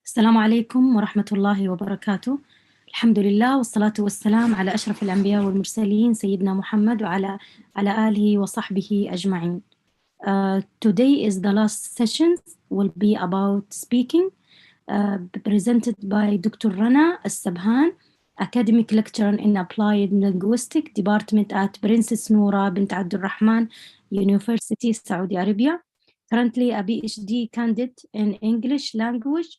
السلام عليكم ورحمة الله وبركاته. الحمد لله والصلاة والسلام على أشرف الأنبياء والمرسلين سيدنا محمد وعلى آله وصحبه أجمعين. Today is the last session, will be about speaking, presented by Dr. Rana Al-Sabhan, academic lecturer in applied linguistics department at Princess Noura bint Abdul Rahman University, Saudi Arabia. Currently a PhD candidate in English language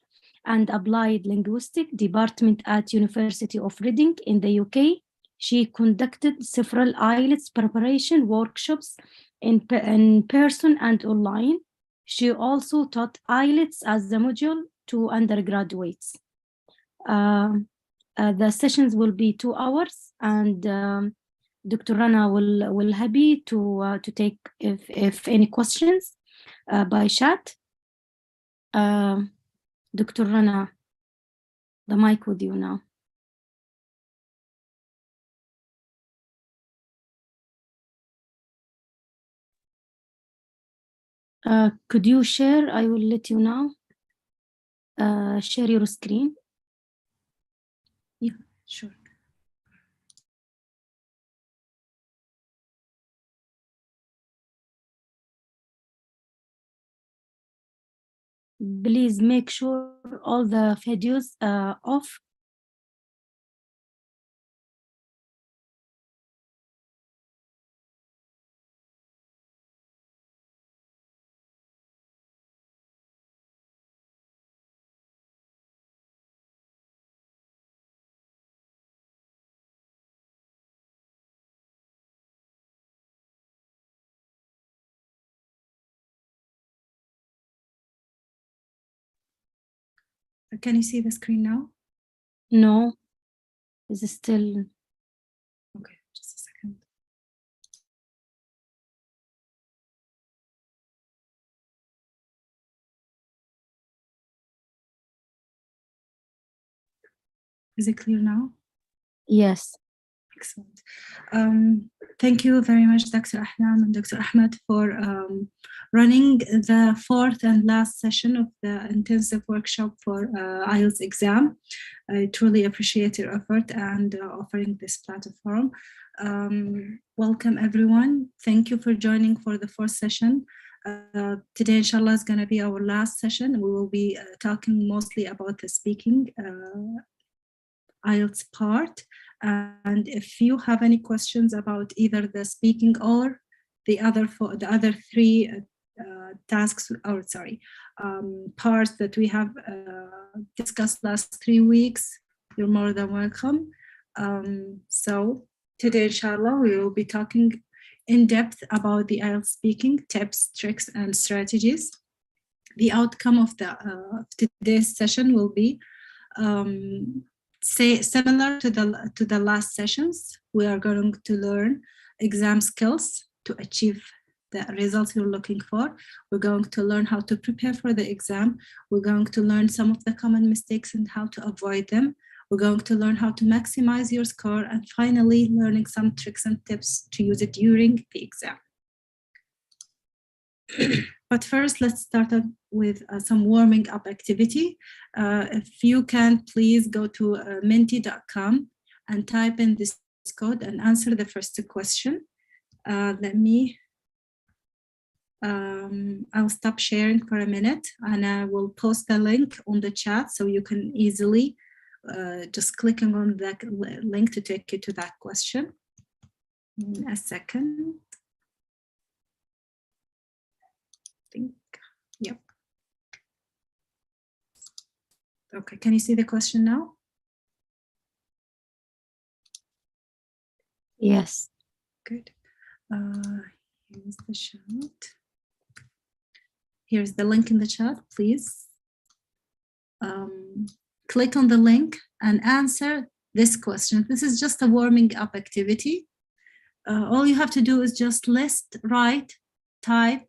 and applied linguistics department at University of Reading in the UK. She conducted several IELTS preparation workshops in person and online. She also taught IELTS as a module to undergraduates. The sessions will be 2 hours, and Dr. Rana will happy to take if any questions by chat. Dr. Rana, the mic with you now. Could you share? I will let you know. Share your screen. Yeah, sure. Please make sure all the videos off. Can you see the screen now? No, it's still. Okay, just a second. Is it clear now? Yes. Excellent. Thank you very much, Dr. Ahlam and Dr. Ahmed, for running the 4th and last session of the intensive workshop for IELTS exam. I truly appreciate your effort and offering this platform. Welcome, everyone. Thank you for joining for the 4th session. Today, inshallah, is going to be our last session. We will be talking mostly about the speaking IELTS part. And if you have any questions about either the speaking or the other 3 tasks, or parts that we have discussed last 3 weeks, you're more than welcome. So today, inshallah, we will be talking in depth about the IELTS speaking tips, tricks, and strategies. The outcome of today's session will be similar to the last sessions. We are going to learn exam skills to achieve the results you're looking for. We're going to learn how to prepare for the exam. We're going to learn some of the common mistakes and how to avoid them. We're going to learn how to maximize your score, and finally learning some tricks and tips to use it during the exam. But first, let's start with some warming up activity. If you can, please go to menti.com and type in this code and answer the first question. I'll stop sharing for a minute and I will post the link on the chat so you can easily just clicking on that link to take you to that question. In a second. Yep. Okay, can you see the question now? Yes. Good. Here's the chat. Here's the link in the chat, please. Click on the link and answer this question. This is just a warming up activity. All you have to do is just write, type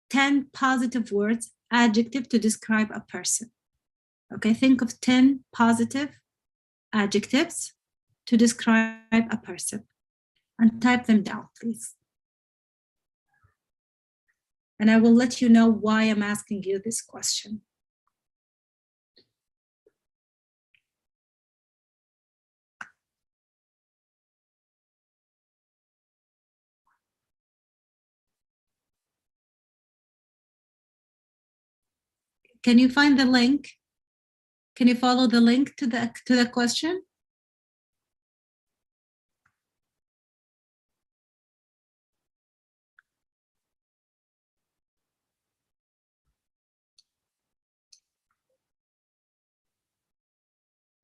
10 positive words, adjective to describe a person. Okay, think of 10 positive adjectives to describe a person and type them down, please. And I will let you know why I'm asking you this question. Can you find the link? Can you follow the link to the question?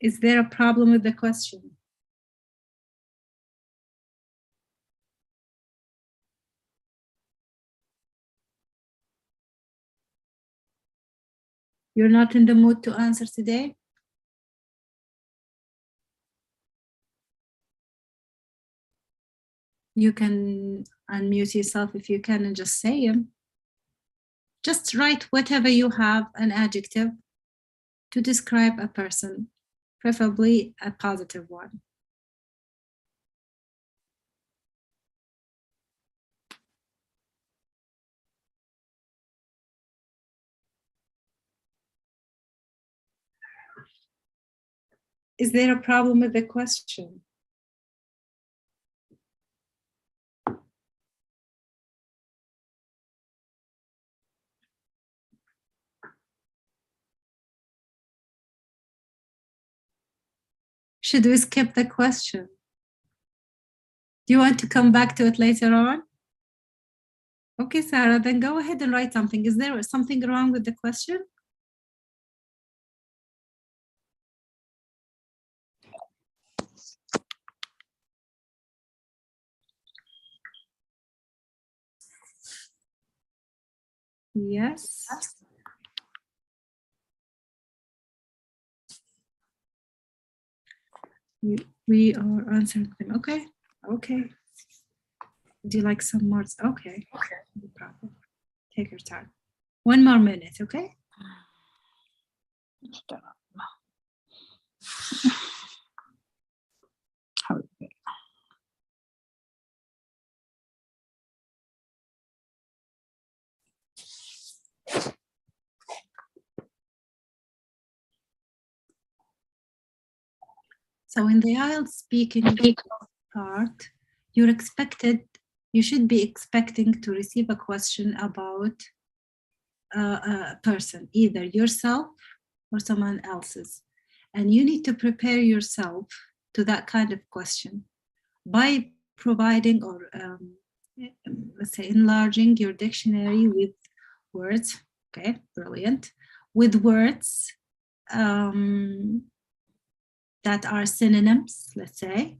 Is there a problem with the question? You're not in the mood to answer today? You can unmute yourself if you can and just say them. Just write whatever you have, an adjective to describe a person, preferably a positive one. Is there a problem with the question? Should we skip the question? Do you want to come back to it later on? Okay, Sarah, then go ahead and write something. Is there something wrong with the question? Yes. We are answering them. Okay. Okay. Do you like some words? Okay. Okay. No problem. Take your time. 1 more minute, okay? So in the IELTS speaking part, you should be expecting to receive a question about a person, either yourself or someone else's. And you need to prepare yourself to that kind of question by providing or let's say enlarging your dictionary with words. Okay, brilliant. With words that are synonyms, let's say,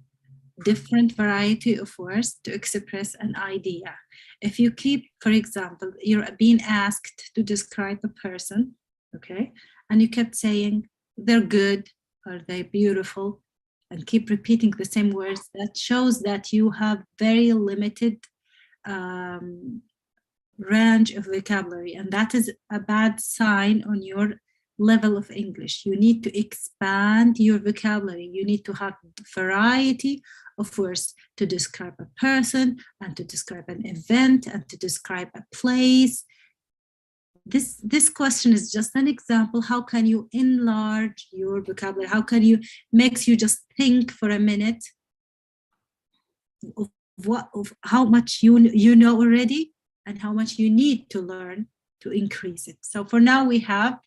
different variety of words to express an idea. If you keep, for example, you're being asked to describe a person, okay, and you kept saying they're good or they're beautiful and keep repeating the same words, that shows that you have very limited range of vocabulary, and that is a bad sign on your level of English. You need to expand your vocabulary. You need to have variety of words to describe a person and to describe an event and to describe a place. This question is just an example. How can you enlarge your vocabulary? How can you makes you just think for a minute of how much you know already and how much you need to learn to increase it. So for now we have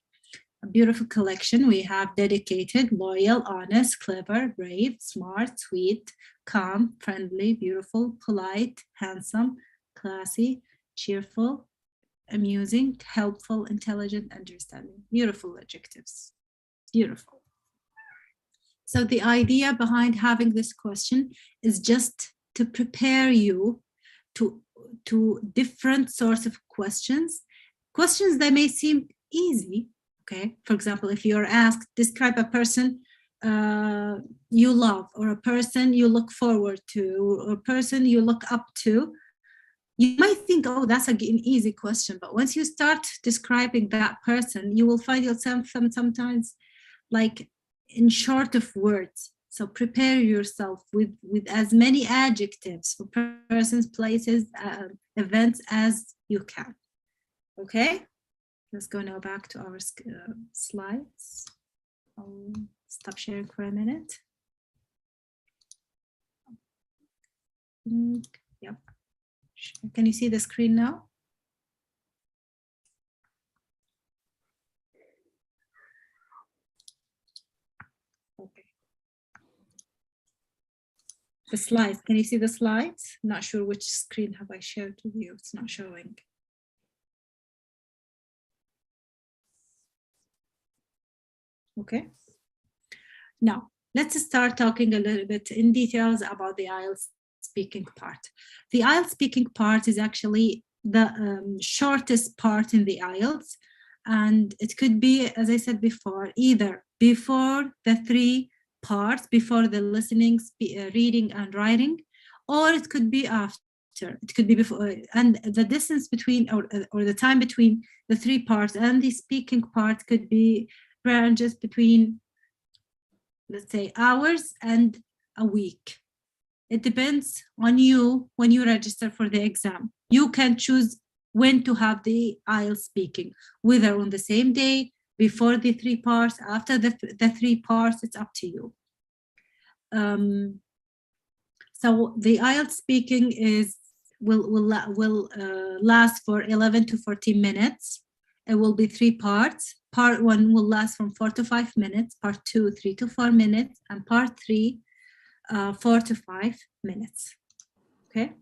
a beautiful collection. We have dedicated, loyal, honest, clever, brave, smart, sweet, calm, friendly, beautiful, polite, handsome, classy, cheerful, amusing, helpful, intelligent, understanding. Beautiful adjectives. Beautiful. So the idea behind having this question is just to prepare you to different sorts of questions that may seem easy. Okay, for example, if you're asked, describe a person you love, or a person you look forward to, or a person you look up to, you might think, oh, that's an easy question. But once you start describing that person, you will find yourself sometimes like in short of words. So prepare yourself with as many adjectives for persons, places, events as you can. Okay, let's go now back to our slides. I'll stop sharing for a minute. Yep. Can you see the screen now? Okay. The slides, can you see the slides? Not sure which screen have I shared with you. It's not showing. Okay. Now, let's start talking a little bit in details about the IELTS speaking part. The IELTS speaking part is actually the shortest part in the IELTS, and it could be, as I said before, either before the three parts, before the listening, reading, and writing, or it could be after. It could be before, and the distance between, or the time between the three parts and the speaking part could be ranges between, let's say, hours and a week. It depends on you when you register for the exam. You can choose when to have the IELTS speaking, whether on the same day, before the three parts, after the three parts, it's up to you. So the IELTS speaking will last for 11 to 14 minutes. It will be three parts. Part one will last from 4 to 5 minutes, part two, 3 to 4 minutes, and part three, 4 to 5 minutes. Okay.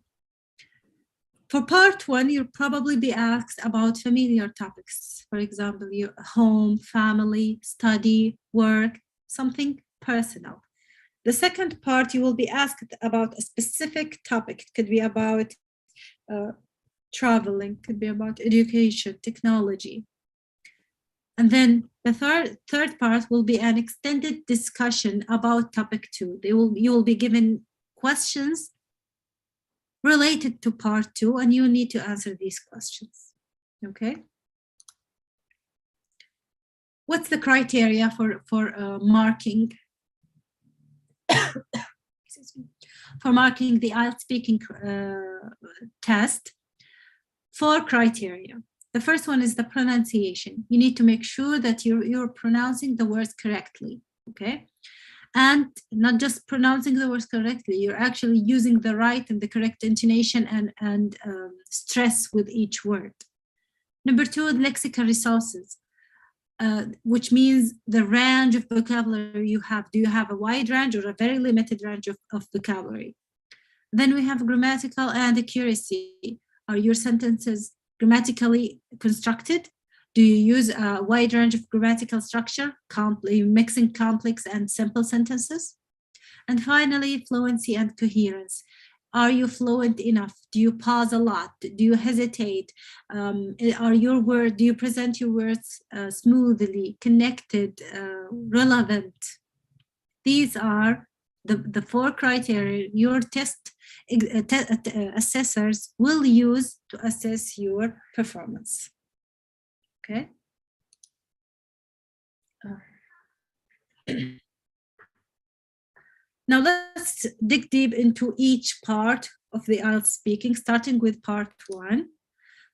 For part one, you'll probably be asked about familiar topics. For example, your home, family, study, work, something personal. The second part, you will be asked about a specific topic. It could be about traveling, could be about education, technology. And then the third part will be an extended discussion about topic two. You will be given questions related to part two, and you need to answer these questions. Okay. What's the criteria for marking? For marking the IELTS speaking test? 4 criteria. The first one is the pronunciation. You need to make sure that you're pronouncing the words correctly, okay? And not just pronouncing the words correctly, you're actually using the right and the correct intonation and stress with each word. Number 2, lexical resources, which means the range of vocabulary you have. Do you have a wide range or a very limited range of vocabulary? Then we have grammatical and accuracy. Are your sentences grammatically constructed? Do you use a wide range of grammatical structure, mixing complex and simple sentences? And finally, fluency and coherence. Are you fluent enough? Do you pause a lot? Do you hesitate? Do you present your words smoothly, connected, relevant? These are the 4 criteria your test assessors will use to assess your performance. Okay. Now let's dig deep into each part of the IELTS speaking, starting with part 1.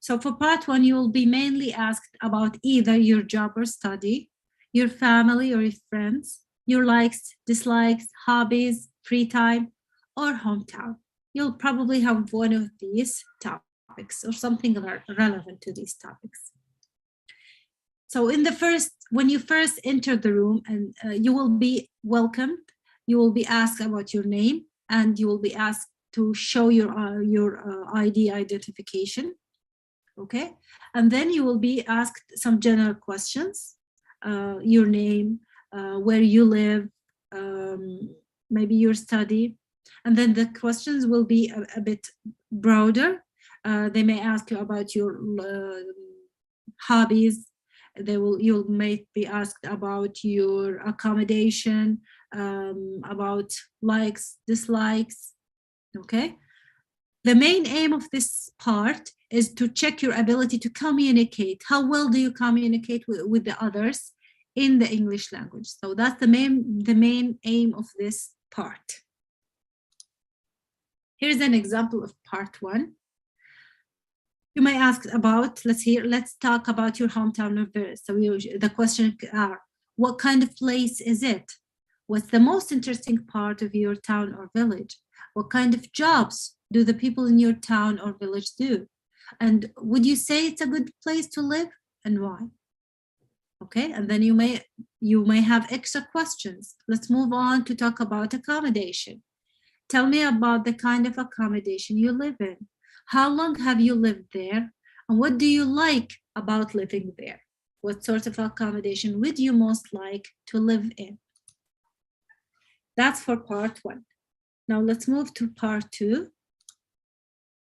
So for part 1, you will be mainly asked about either your job or study, your family or your friends, your likes, dislikes, hobbies, free time, or hometown. You'll probably have one of these topics or something relevant to these topics. So when you first enter the room, and you will be welcomed, you will be asked about your name, and you will be asked to show your ID identification. Okay, and then you will be asked some general questions, your name, where you live, maybe your study, and then the questions will be a bit broader. They may ask you about your hobbies. You may be asked about your accommodation, about likes, dislikes. Okay. The main aim of this part is to check your ability to communicate. How well do you communicate with the others in the English language? So that's the main aim of this part. Here's an example of part 1. You may ask about, let's talk about your hometown or village. So the question are, what kind of place is it? What's the most interesting part of your town or village? What kind of jobs do the people in your town or village do? And would you say it's a good place to live, and why? Okay, and then you may have extra questions. Let's move on to talk about accommodation. Tell me about the kind of accommodation you live in. How long have you lived there? And what do you like about living there? What sort of accommodation would you most like to live in? That's for part 1. Now let's move to part 2.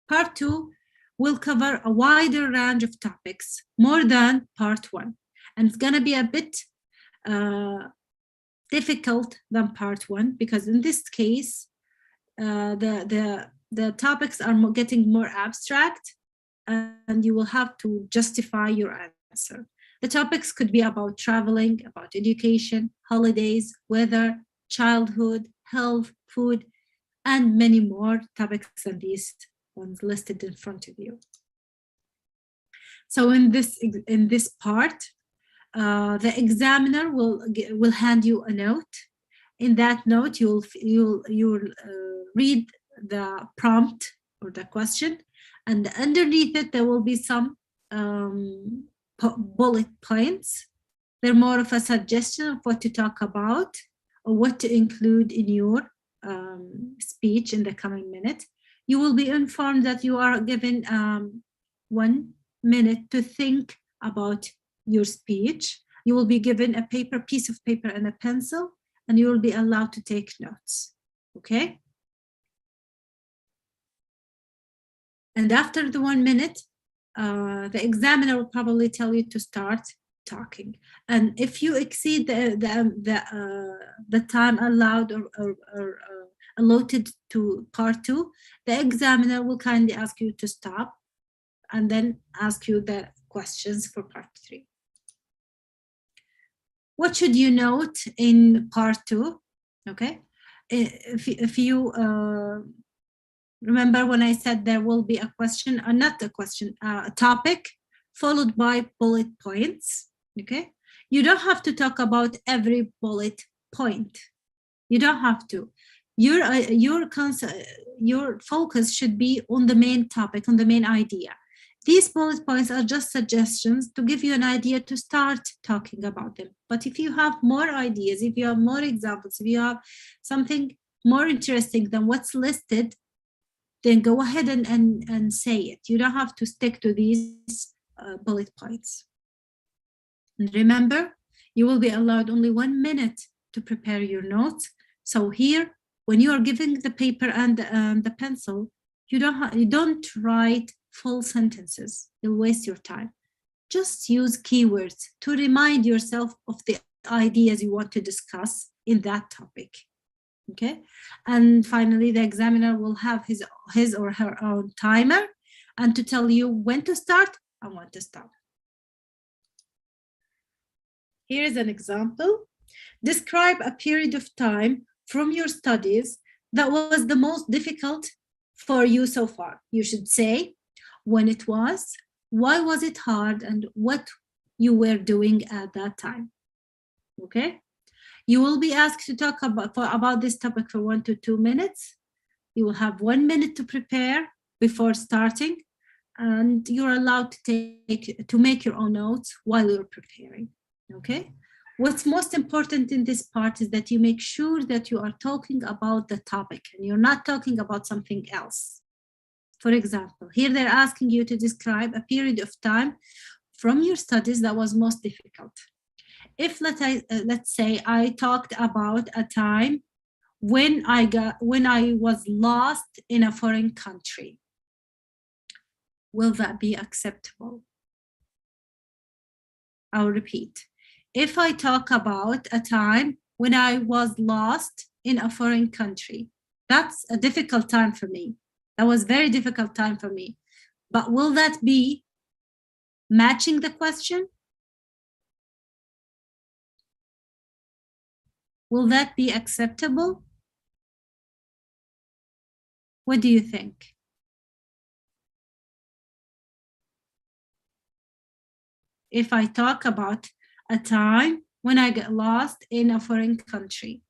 Part 2 will cover a wider range of topics, more than part 1. And it's gonna be a bit difficult than part 1, because in this case, the topics are getting more abstract, and you will have to justify your answer. The topics could be about traveling, about education, holidays, weather, childhood, health, food, and many more topics than these ones listed in front of you. So in this part, the examiner will hand you a note. In that note, you'll read the prompt or the question, and underneath it there will be some bullet points. They're more of a suggestion of what to talk about or what to include in your speech in the coming minute. You will be informed that you are given 1 minute to think about your speech. You will be given a piece of paper and a pencil, and you will be allowed to take notes. Okay? And after the 1 minute, the examiner will probably tell you to start talking. And if you exceed the time allowed or allotted to part 2, the examiner will kindly ask you to stop and then ask you the questions for part 3. What should you note in part 2? Okay, if you remember when I said there will be a question, not a question, a topic followed by bullet points. Okay, you don't have to talk about every bullet point. You don't have to. Your focus should be on the main topic, on the main idea. These bullet points are just suggestions to give you an idea to start talking about them. But if you have more ideas, if you have more examples, if you have something more interesting than what's listed, then go ahead and say it. You don't have to stick to these bullet points. And remember, you will be allowed only 1 minute to prepare your notes. So here, when you are giving the paper and the pencil, you don't write full sentences. You'll waste your time. Just use keywords to remind yourself of the ideas you want to discuss in that topic. Okay, and finally, the examiner will have his or her own timer and to tell you when to start and when to stop. Here is an example. Describe a period of time from your studies that was the most difficult for you so far. You should say when it was, why was it hard, and what you were doing at that time. Okay? You will be asked to talk about this topic for 1 to 2 minutes. You will have 1 minute to prepare before starting, and you're allowed to make your own notes while you're preparing. Okay? What's most important in this part is that you make sure that you are talking about the topic and you're not talking about something else. For example, here they're asking you to describe a period of time from your studies that was most difficult. If let's say I talked about a time when I was lost in a foreign country, will that be acceptable? I'll repeat. If I talk about a time when I was lost in a foreign country, that's a difficult time for me. That was a very difficult time for me. But will that be matching the question? Will that be acceptable? What do you think? If I talk about a time when I got lost in a foreign country,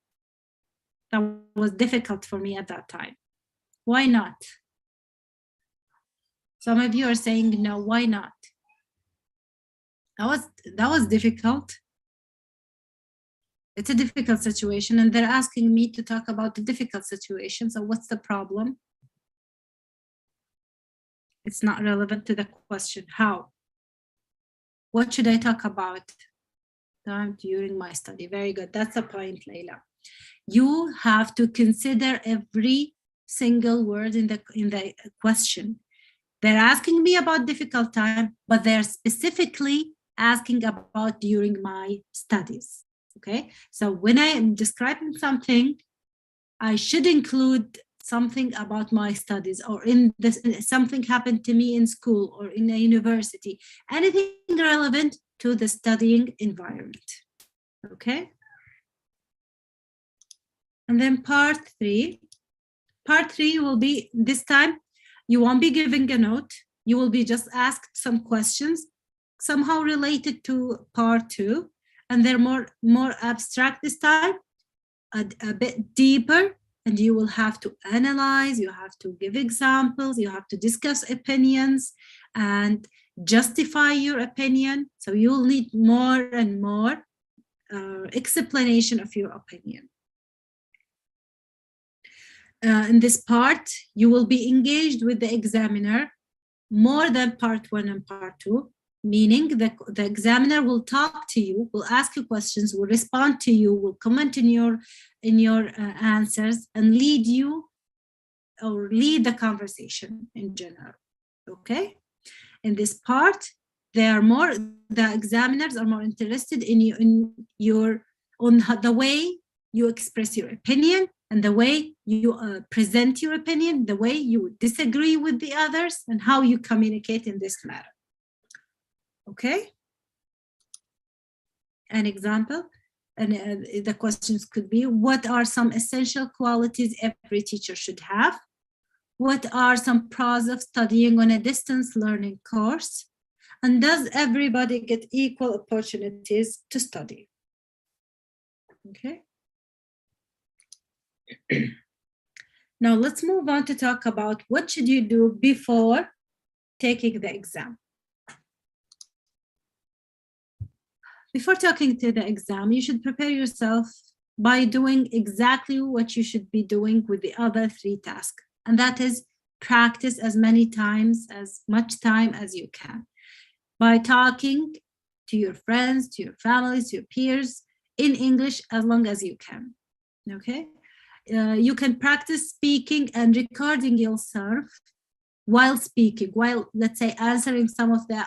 that was difficult for me at that time. Why not? Some of you are saying no, why not? That was difficult. It's a difficult situation, and they're asking me to talk about the difficult situation. So what's the problem? It's not relevant to the question. How? What should I talk about? Time during my study. Very good. That's the point, Leila. You have to consider every single word in the question. They're asking me about difficult time, but they're specifically asking about during my studies. Okay, so when I am describing something, I should include something about my studies, or in this something happened to me in school or in a university, anything relevant to the studying environment. Okay, and then part three will be, this time you won't be giving a note, you will be just asked some questions somehow related to part two, and they're more abstract this time, a bit deeper, and you will have to analyze, you have to give examples, you have to discuss opinions and justify your opinion. So you'll need more and more explanation of your opinion. In this part, you will be engaged with the examiner more than part one and part two, meaning the examiner will talk to you, will ask you questions, will respond to you, will comment in your answers, and lead the conversation in general. Okay, in this part, the examiners are more interested in the way you express your opinion, and the way you present your opinion, the way you disagree with the others, and how you communicate in this matter. Okay? An example, and the questions could be, what are some essential qualities every teacher should have? What are some pros of studying on a distance learning course? And does everybody get equal opportunities to study? Okay. Now let's move on to talk about what should you do before taking the exam. Before talking to the exam, you should prepare yourself by doing exactly what you should be doing with the other three tasks. And that is practice as much time as you can. By talking to your friends, to your families, to your peers in English as long as you can. Okay? You can practice speaking and recording yourself while speaking, while, let's say, answering some of the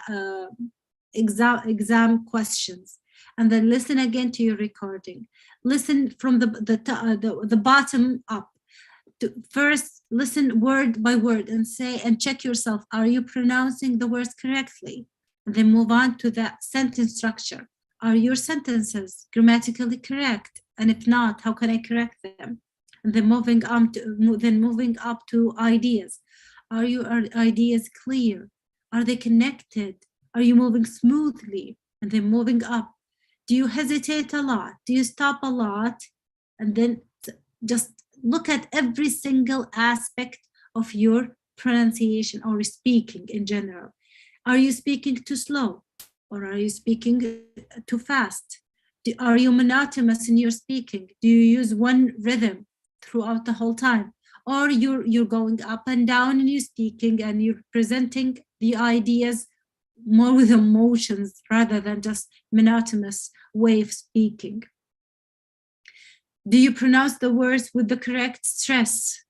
exam questions, and then listen again to your recording. Listen from the bottom up. First, listen word by word and say and check yourself. Are you pronouncing the words correctly? And then move on to the sentence structure. Are your sentences grammatically correct? And if not, how can I correct them? And then moving up to ideas. Are your ideas clear? Are they connected? Are you moving smoothly? And then moving up. Do you hesitate a lot? Do you stop a lot? And then just look at every single aspect of your pronunciation or speaking in general. Are you speaking too slow? Or are you speaking too fast? Are you monotonous in your speaking? Do you use one rhythm throughout the whole time? Or you're going up and down in your speaking and you're presenting the ideas more with emotions rather than just monotonous way of speaking? Do you pronounce the words with the correct stress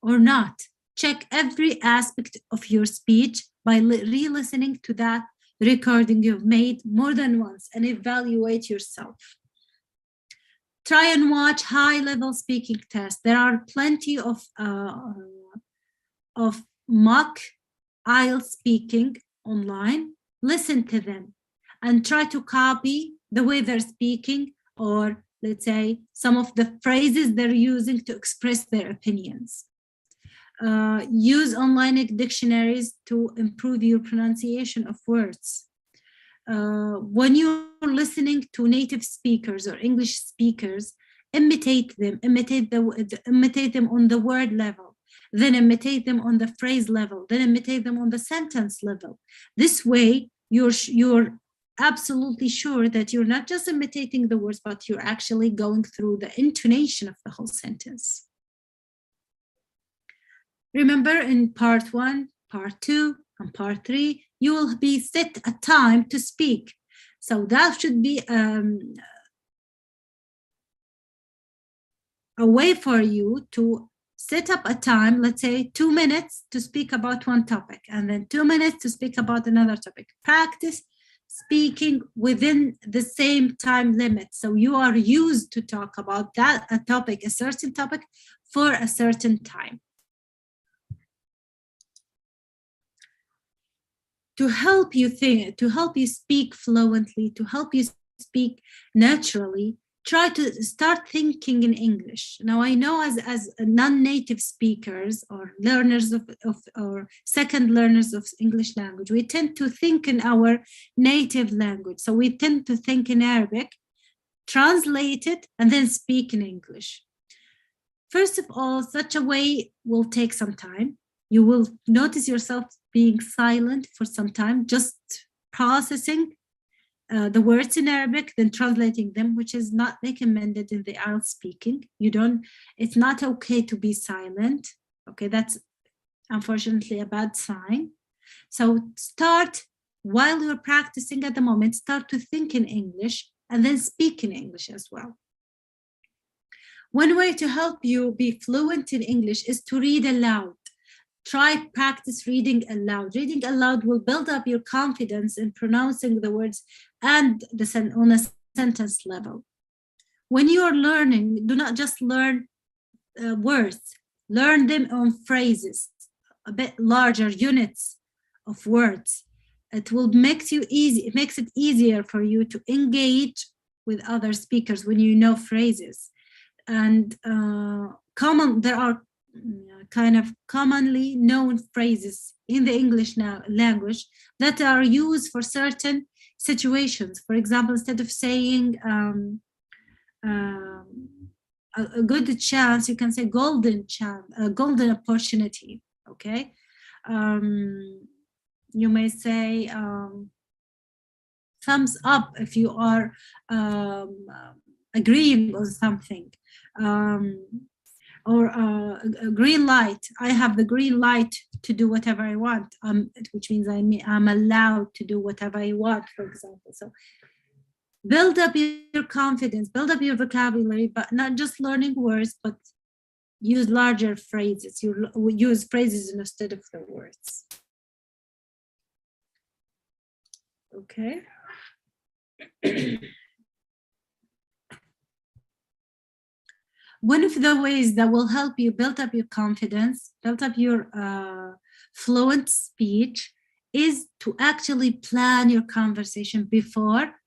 or not? Check every aspect of your speech by re-listening to that recording you've made more than once and evaluate yourself. Try and watch high-level speaking tests. There are plenty of mock IELTS speaking online. Listen to them and try to copy the way they're speaking, or let's say some of the phrases they're using to express their opinions. Use online dictionaries to improve your pronunciation of words. When you're listening to native speakers or English speakers, imitate them on the word level, then imitate them on the phrase level, then imitate them on the sentence level. This way, you're absolutely sure that you're not just imitating the words, but you're actually going through the intonation of the whole sentence. Remember, in part 1, part 2, and part 3, you will be set a time to speak. So that should be a way for you to set up a time, let's say 2 minutes to speak about one topic, and then 2 minutes to speak about another topic. Practice speaking within the same time limit. So you are used to talk about a certain topic for a certain time. To help you think, to help you speak fluently, to help you speak naturally, try to start thinking in English. Now, I know as non-native speakers or learners or second learners of English language, we tend to think in our native language. So we tend to think in Arabic, translate it, and then speak in English. First of all, such a way will take some time. You will notice yourself being silent for some time, just processing the words in Arabic, then translating them, which is not recommended in the IELTS speaking. It's not okay to be silent. Okay, that's unfortunately a bad sign. So start, while you're practicing at the moment, start to think in English and then speak in English as well. One way to help you be fluent in English is to read aloud. Try practice reading aloud. Reading aloud will build up your confidence in pronouncing the words and on a sentence level. When you are learning, do not just learn words. Learn them on phrases, a bit larger units of words. It will make it makes it easier for you to engage with other speakers when you know phrases. And there are kind of commonly known phrases in the English language that are used for certain situations. For example, instead of saying a good chance, you can say golden chance, a golden opportunity. Okay, you may say thumbs up if you are agreeing on something. or a green light. I have the green light to do whatever I want, which means I'm allowed to do whatever I want, for example. So build up your confidence, build up your vocabulary, but not just learning words, but use larger phrases. You use phrases instead of the words. Okay. One of the ways that will help you build up your confidence, build up your fluent speech, is to actually plan your conversation before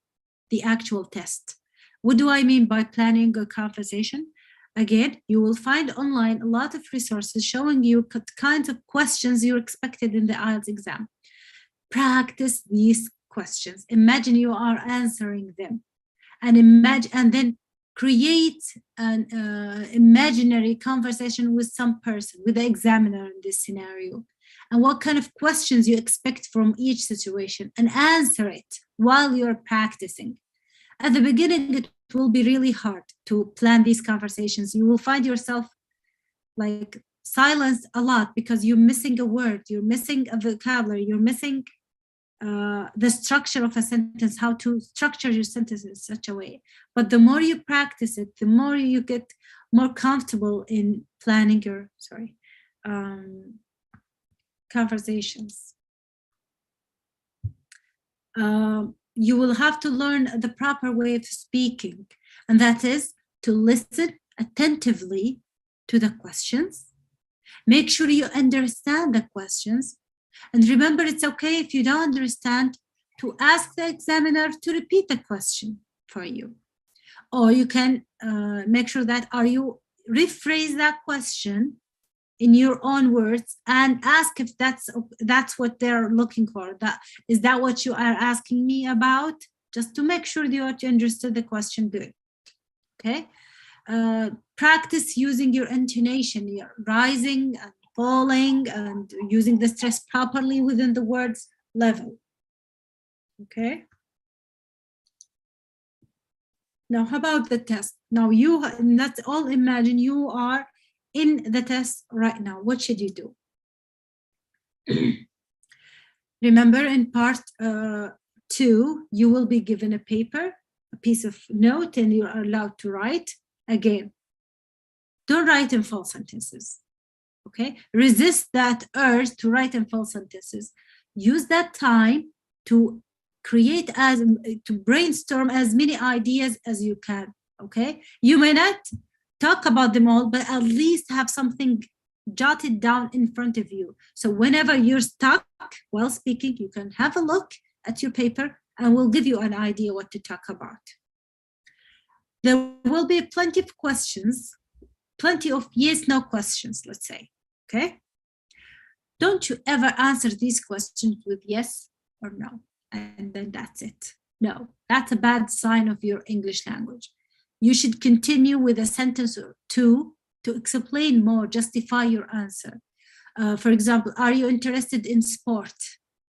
the actual test. What do I mean by planning a conversation? Again, you will find online a lot of resources showing you kinds of questions you're expected in the IELTS exam. Practice these questions. Imagine you are answering them, and then create an imaginary conversation with some person, with the examiner in this scenario, and what kind of questions you expect from each situation, and answer it while you're practicing. At the beginning, it will be really hard to plan these conversations. You will find yourself like silenced a lot because you're missing a word, you're missing a vocabulary, you're missing the structure of a sentence, how to structure your sentences in such a way. But the more you practice it, the more you get more comfortable in planning your conversations. You will have to learn the proper way of speaking, and that is to listen attentively to the questions. Make sure you understand the questions. And remember, it's okay if you don't understand to ask the examiner to repeat the question for you. Or you can make sure that you rephrase that question in your own words and ask if that's what they're looking for. Is that what you are asking me about? Just to make sure that you understood the question good. Okay. Practice using your intonation, your rising and falling, and using the stress properly within the words level. Okay. Now, how about the test? Now let's all imagine you are in the test right now. What should you do? Remember, in part 2, you will be given a paper, a piece of note, and you're allowed to write. Again, don't write in full sentences. Okay, resist that urge to write in full sentences. Use that time to brainstorm as many ideas as you can. Okay, you may not talk about them all, but at least have something jotted down in front of you. So whenever you're stuck while speaking, you can have a look at your paper and we'll give you an idea what to talk about. There will be plenty of questions, plenty of yes/no questions, let's say. Okay. Don't you ever answer these questions with yes or no, and then that's it. No, that's a bad sign of your English language. You should continue with a sentence or two to explain more, justify your answer. For example, are you interested in sport?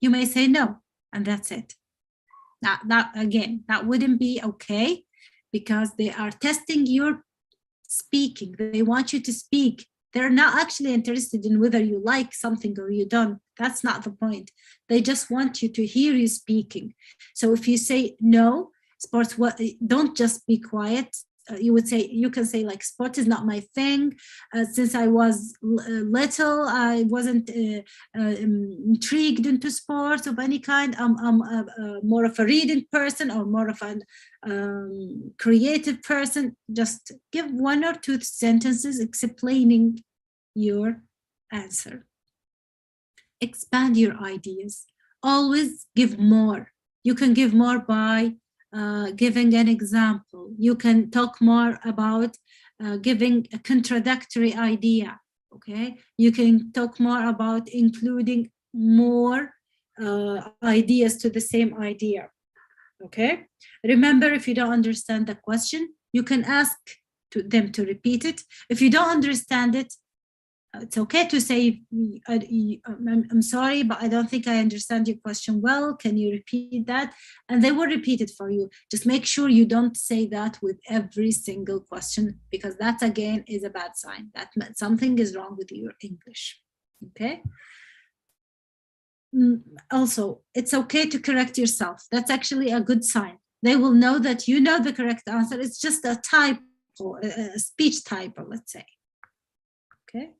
You may say no, and that's it. Now, that wouldn't be okay because they are testing your speaking. They want you to speak. They're not actually interested in whether you like something or you don't. That's not the point. They just want you to hear you speaking. So if you say no, sports, don't just be quiet. You can say like, sport is not my thing. Since I was little, I wasn't intrigued into sports of any kind. I'm more of a reading person or more of a creative person. Just give 1 or 2 sentences explaining your answer. Expand your ideas. Always give more. You can give more by giving an example. You can talk more about giving a contradictory idea. Okay, you can talk more about including more ideas to the same idea. Okay, remember, if you don't understand the question, you can ask them to repeat it. If you don't understand it, It's okay to say, I'm sorry, but I don't think I understand your question well. Can you repeat that? And they will repeat it for you. Just make sure you don't say that with every single question, because that again is a bad sign. That something is wrong with your English. Okay. Also, it's okay to correct yourself. That's actually a good sign. They will know that you know the correct answer. It's just a typo, a speech typo, let's say. Okay.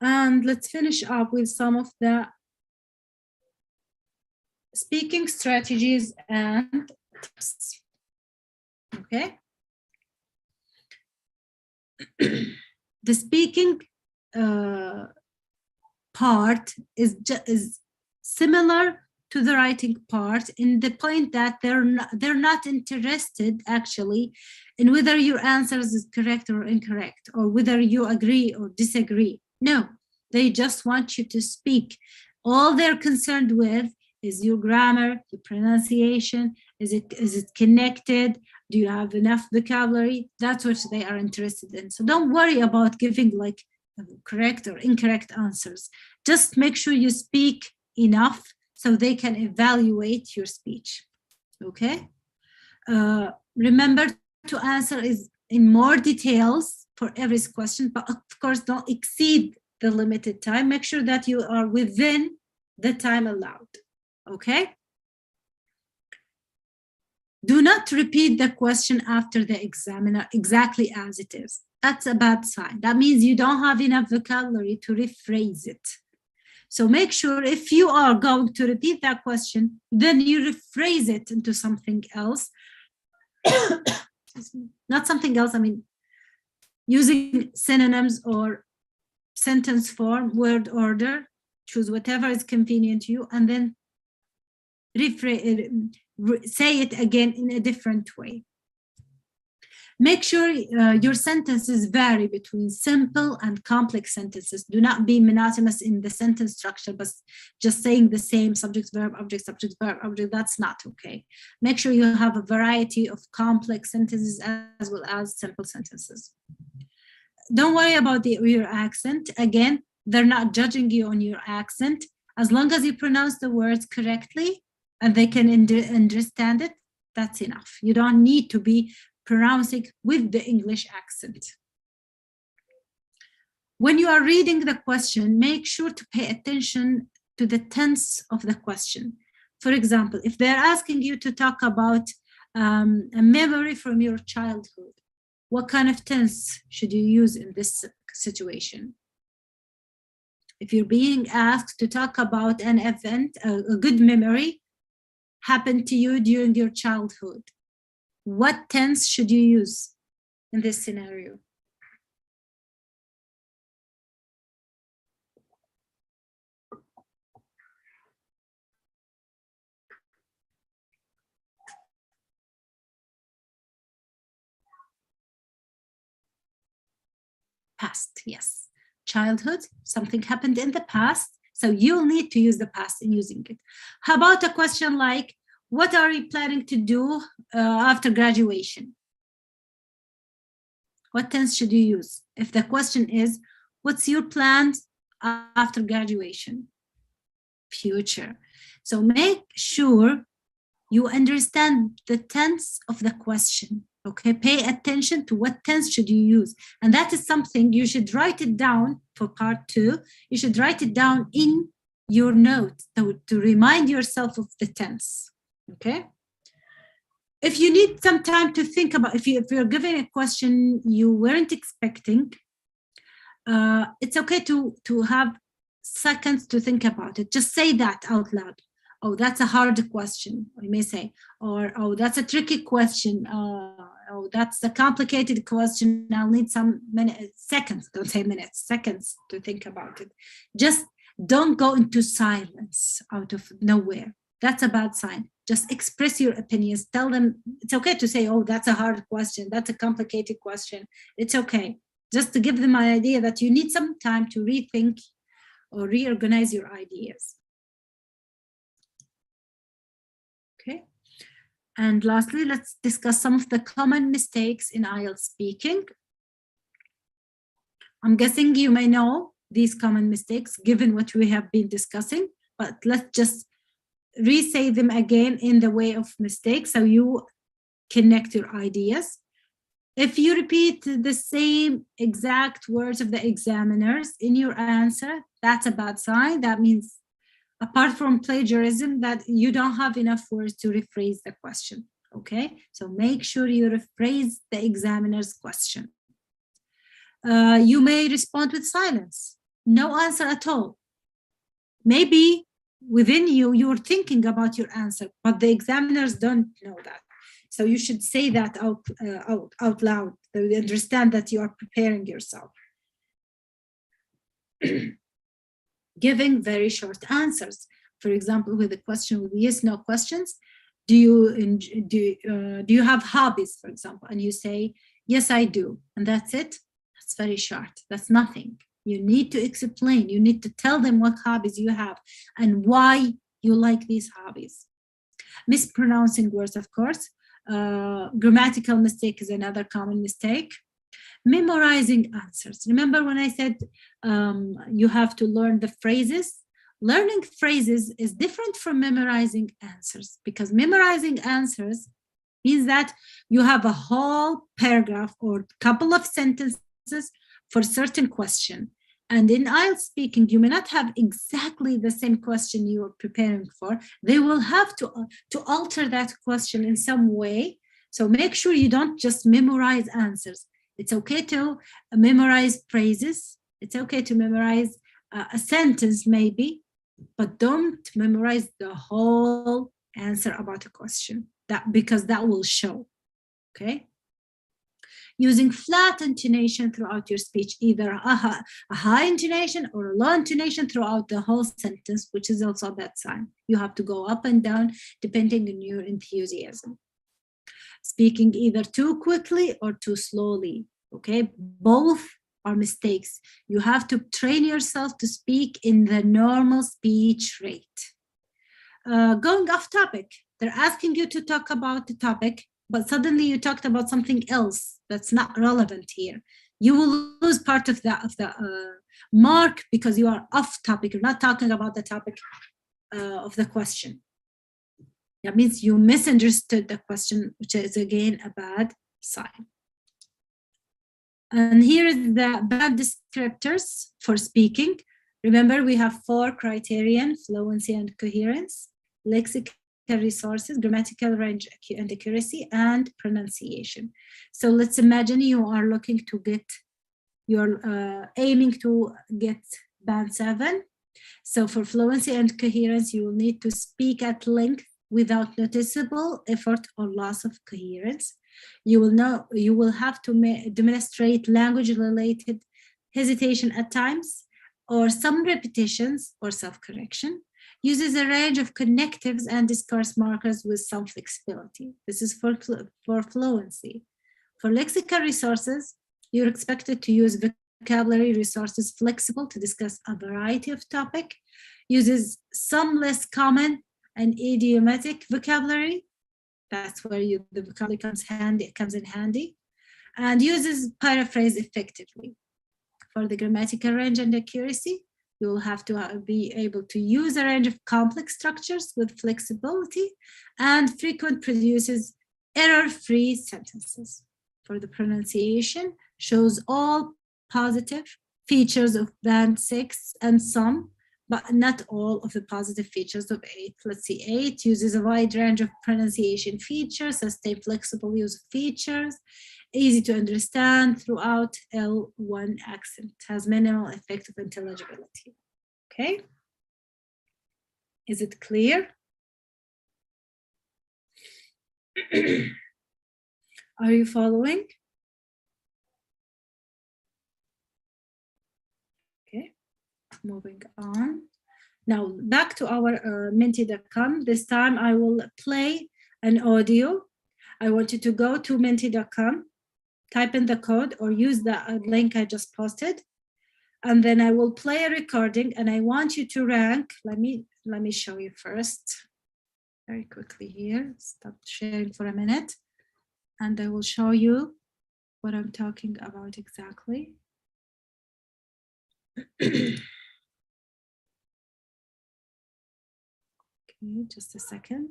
And let's finish up with some of the speaking strategies and tips. Okay. The speaking part is similar to the writing part in the point that they're not interested actually in whether your answers is correct or incorrect, or whether you agree or disagree. No, they just want you to speak. All they're concerned with is your grammar, your pronunciation. Is it connected? Do you have enough vocabulary? That's what they are interested in. So don't worry about giving like correct or incorrect answers. Just make sure you speak enough so they can evaluate your speech. Okay. Remember to answer is in more details for every question, but of course don't exceed the limited time. Make sure that you are within the time allowed. Okay. Do not repeat the question after the examiner exactly as it is. That's a bad sign. That means you don't have enough vocabulary to rephrase it. So make sure if you are going to repeat that question, then you rephrase it into something else. Not something else, I mean, using synonyms or sentence form, word order, choose whatever is convenient to you, and then say it again in a different way. Make sure your sentences vary between simple and complex sentences. Do not be monotonous in the sentence structure, but just saying the same subject, verb, object, subject, verb, object. That's not okay. Make sure you have a variety of complex sentences as well as simple sentences. Don't worry about your accent. Again, they're not judging you on your accent. As long as you pronounce the words correctly and they can understand it, that's enough. You don't need to be pronouncing with the English accent. When you are reading the question, make sure to pay attention to the tense of the question. For example, if they're asking you to talk about a memory from your childhood, what kind of tense should you use in this situation? If you're being asked to talk about an event, a good memory happened to you during your childhood, what tense should you use in this scenario? Past, yes. Childhood, something happened in the past, so you'll need to use the past in using it. How about a question like, what are you planning to do after graduation? What tense should you use? If the question is, what's your plans after graduation? Future. So make sure you understand the tense of the question. Okay, pay attention to what tense should you use. And that is something you should write it down for part 2. You should write it down in your notes to remind yourself of the tense. Okay. If you need some time to think about, if you're given a question you weren't expecting, it's okay to have seconds to think about it. Just say that out loud. Oh, that's a hard question, you may say, or oh, that's a tricky question. Oh, that's a complicated question. I'll need some seconds, don't say minutes, seconds to think about it. Just don't go into silence out of nowhere. That's a bad sign. Just express your opinions. Tell them it's okay to say, oh, that's a hard question. That's a complicated question. It's okay. Just to give them an idea that you need some time to rethink or reorganize your ideas. Okay. And lastly, let's discuss some of the common mistakes in IELTS speaking. I'm guessing you may know these common mistakes given what we have been discussing, but let's just re-say them again in the way of mistakes so you connect your ideas. If you repeat the same exact words of the examiners in your answer, that's a bad sign. That means, apart from plagiarism, that you don't have enough words to rephrase the question. Okay, so make sure you rephrase the examiner's question. You may respond with silence, no answer at all. Maybe within you, you're thinking about your answer, but the examiners don't know that. So you should say that out loud, so they understand that you are preparing yourself. Giving very short answers. For example, with a question with yes, no questions, do you have hobbies, for example, and you say, yes, I do, and that's it. That's very short. That's nothing. You need to explain. You need to tell them what hobbies you have and why you like these hobbies. Mispronouncing words, of course. Grammatical mistake is another common mistake. Memorizing answers. Remember when I said you have to learn the phrases? Learning phrases is different from memorizing answers, because memorizing answers means that you have a whole paragraph or couple of sentences for a certain question. And in IELTS speaking, you may not have exactly the same question you are preparing for. They will have to alter that question in some way. So make sure you don't just memorize answers. It's okay to memorize phrases. It's okay to memorize a sentence maybe, but don't memorize the whole answer about a question, because that will show, okay? Using flat intonation throughout your speech, either a high intonation or a low intonation throughout the whole sentence, which is also a bad sign. You have to go up and down depending on your enthusiasm. Speaking either too quickly or too slowly, okay? Both are mistakes. You have to train yourself to speak in the normal speech rate. Going off topic, they're asking you to talk about the topic, but suddenly you talked about something else that's not relevant here. You will lose part of the mark because you are off topic. You're not talking about the topic of the question. That means you misunderstood the question, which is again a bad sign. And here is the bad descriptors for speaking. Remember, we have 4 criterion: fluency and coherence, lexical resources, grammatical range and accuracy, and pronunciation. So let's imagine you are looking to get, you're aiming to get band 7. So for fluency and coherence, you will need to speak at length without noticeable effort or loss of coherence. You will have to demonstrate language-related hesitation at times, or some repetitions or self-correction. Uses a range of connectives and discourse markers with some flexibility. This is for fluency. For lexical resources, you're expected to use vocabulary resources flexible to discuss a variety of topics. Uses some less common and idiomatic vocabulary. That's where the vocabulary comes in handy, and uses paraphrase effectively. For the grammatical range and accuracy, you will have to be able to use a range of complex structures with flexibility, and frequent produces error-free sentences. For the pronunciation, shows all positive features of band 6 and some, but not all of the positive features of 8. Let's see, 8 uses a wide range of pronunciation features, sustained flexible use of features, easy to understand throughout L1 accent, has minimal effect of intelligibility. Okay? Is it clear? Are you following? Okay, moving on. Now back to our Menti.com. This time I will play an audio. I want you to go to Menti.com, type in the code or use the link I just posted, and then I will play a recording, and I want you to rank. Let me show you first very quickly here. Stop sharing for a minute, and I will show you what I'm talking about exactly. Okay, just a second.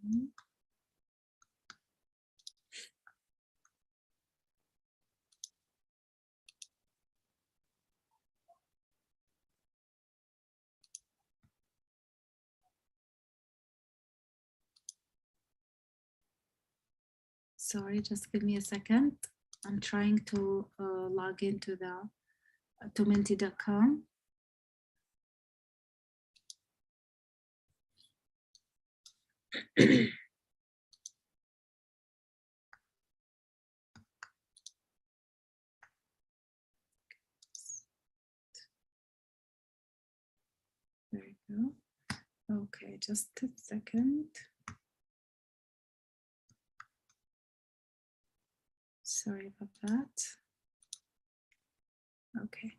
Okay. Sorry, just give me a second. I'm trying to log into the to menti.com. There you go. Okay, just a second. Sorry about that. Okay,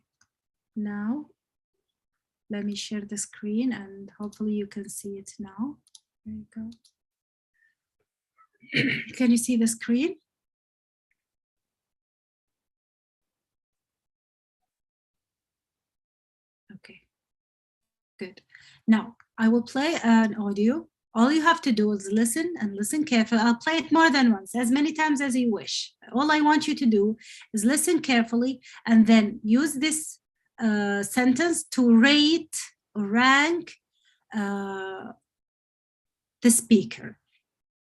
now let me share the screen and hopefully you can see it now. There you go. Can you see the screen? Okay, good. Now I will play an audio. All you have to do is listen and listen carefully. I'll play it more than once, as many times as you wish. All I want you to do is listen carefully and then use this sentence to rate or rank the speaker.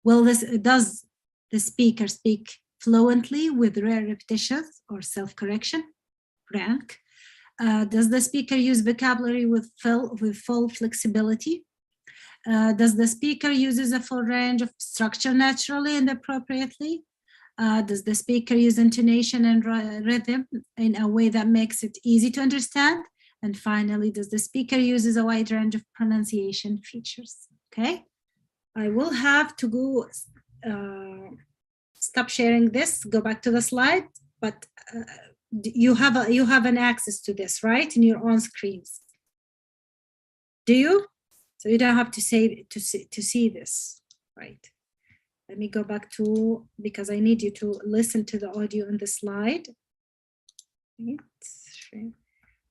Does the speaker speak fluently with rare repetitions or self-correction? Rank. Does the speaker use vocabulary with full flexibility? Does the speaker uses a full range of structure naturally and appropriately? Does the speaker use intonation and rhythm in a way that makes it easy to understand? And finally, does the speaker uses a wide range of pronunciation features? Okay, I will have to go stop sharing this, go back to the slide, but you have an access to this, right, in your own screens. Do you? So you don't have to see this, right? Let me go back to, because I need you to listen to the audio in the slide.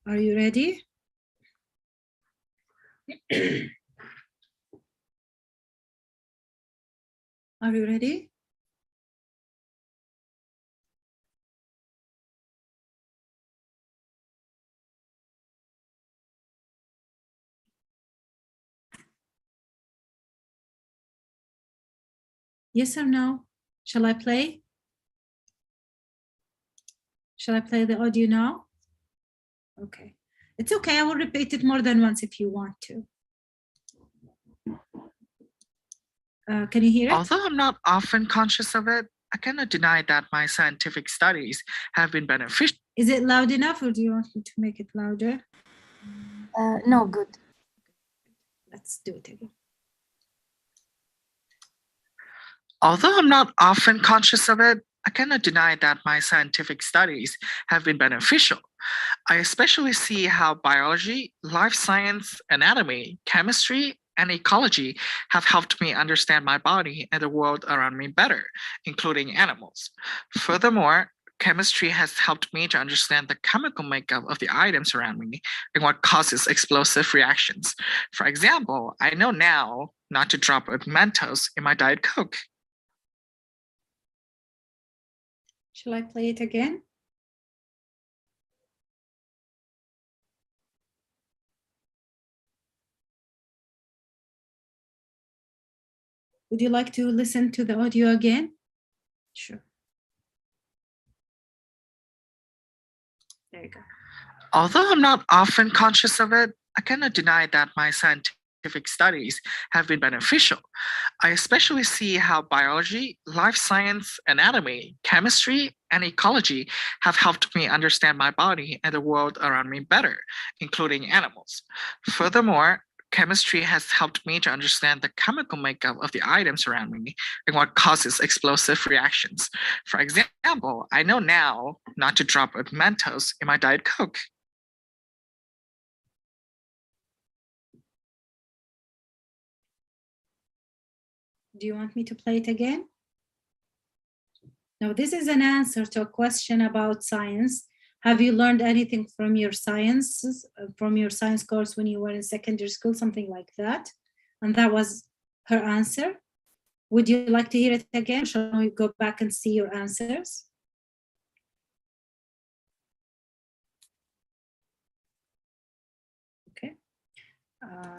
Are you ready? Are you ready? Yes or no? Shall I play? Shall I play the audio now? Okay. It's okay. I will repeat it more than once if you want to. Can you hear it? Although I'm not often conscious of it, I cannot deny that my scientific studies have been beneficial. Is it loud enough or do you want me to make it louder? No, good. Let's do it again. Although I'm not often conscious of it, I cannot deny that my scientific studies have been beneficial. I especially see how biology, life science, anatomy, chemistry, and ecology have helped me understand my body and the world around me better, including animals. Furthermore, chemistry has helped me to understand the chemical makeup of the items around me and what causes explosive reactions. For example, I know now not to drop a Mentos in my Diet Coke. Shall I play it again? Would you like to listen to the audio again? Sure. There you go. Although I'm not often conscious of it, I cannot deny that my scientific studies have been beneficial. I especially see how biology, life science, anatomy, chemistry, and ecology have helped me understand my body and the world around me better, including animals. Furthermore, chemistry has helped me to understand the chemical makeup of the items around me and what causes explosive reactions. For example, I know now not to drop a Mentos in my Diet Coke. Do you want me to play it again? Now, this is an answer to a question about science. Have you learned anything from your science course when you were in secondary school, something like that? And that was her answer. Would you like to hear it again? Shall we go back and see your answers? Okay.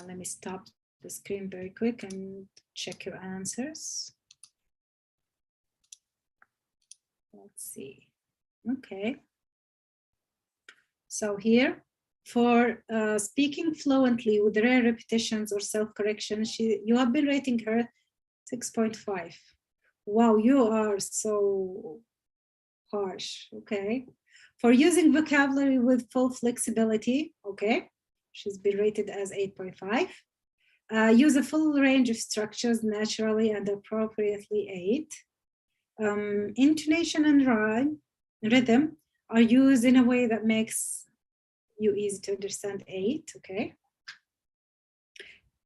Let me stop the screen very quick and check your answers. Let's see. Okay. So here, for speaking fluently with rare repetitions or self-correction, you have been rating her 6.5. Wow, you are so harsh. Okay. For using vocabulary with full flexibility, okay, she's been rated as 8.5. Use a full range of structures naturally and appropriately, 8. Intonation and rhythm are used in a way that makes you easy to understand, 8, okay.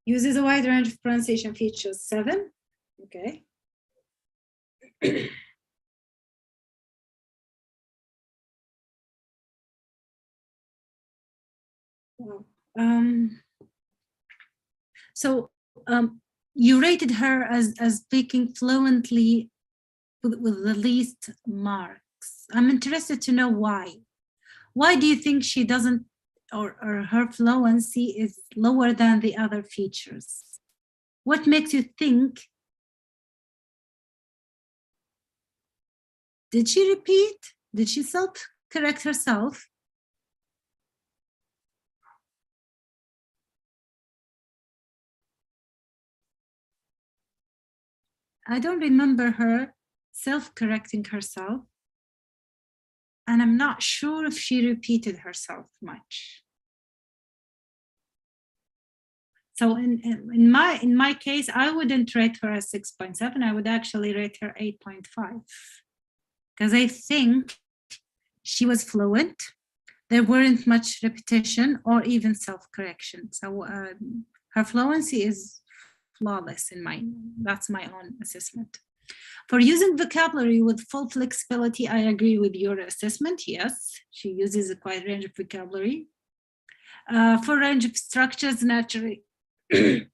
Uses a wide range of pronunciation features, 7, okay. Wow. So you rated her as speaking fluently with the least marks. I'm interested to know why. Why do you think she doesn't, or her fluency is lower than the other features? What makes you think? Did she repeat? Did she self-correct herself? I don't remember her self-correcting herself. And I'm not sure if she repeated herself much. So in my case, I wouldn't rate her as 6.7. I would actually rate her 8.5. Because I think she was fluent. There weren't much repetition or even self-correction. So her fluency is flawless that's my own assessment. For using vocabulary with full flexibility, I agree with your assessment. Yes, she uses a quite range of vocabulary. For range of structures, naturally. 7.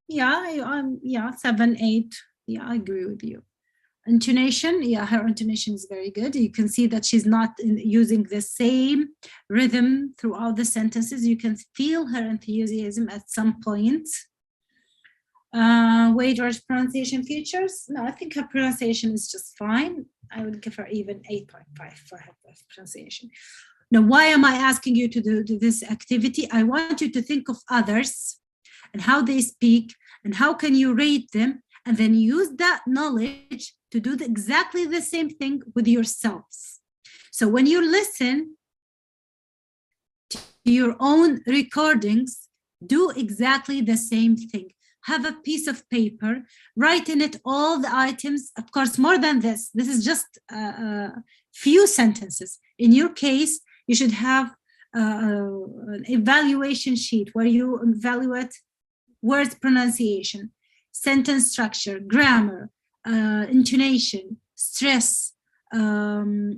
Yeah, 7, 8. Yeah, I agree with you. Intonation, yeah, her intonation is very good. You can see that she's not using the same rhythm throughout the sentences. You can feel her enthusiasm at some point. Weight or pronunciation features? No, I think her pronunciation is just fine. I would give her even 8.5 for her pronunciation. Now, why am I asking you to do this activity? I want you to think of others and how they speak and how can you rate them, and then use that knowledge to do exactly the same thing with yourselves. So when you listen to your own recordings, do exactly the same thing. Have a piece of paper, write in it all the items, of course, more than this. This is just a few sentences. In your case, you should have an evaluation sheet where you evaluate words pronunciation, sentence structure, grammar, intonation, stress,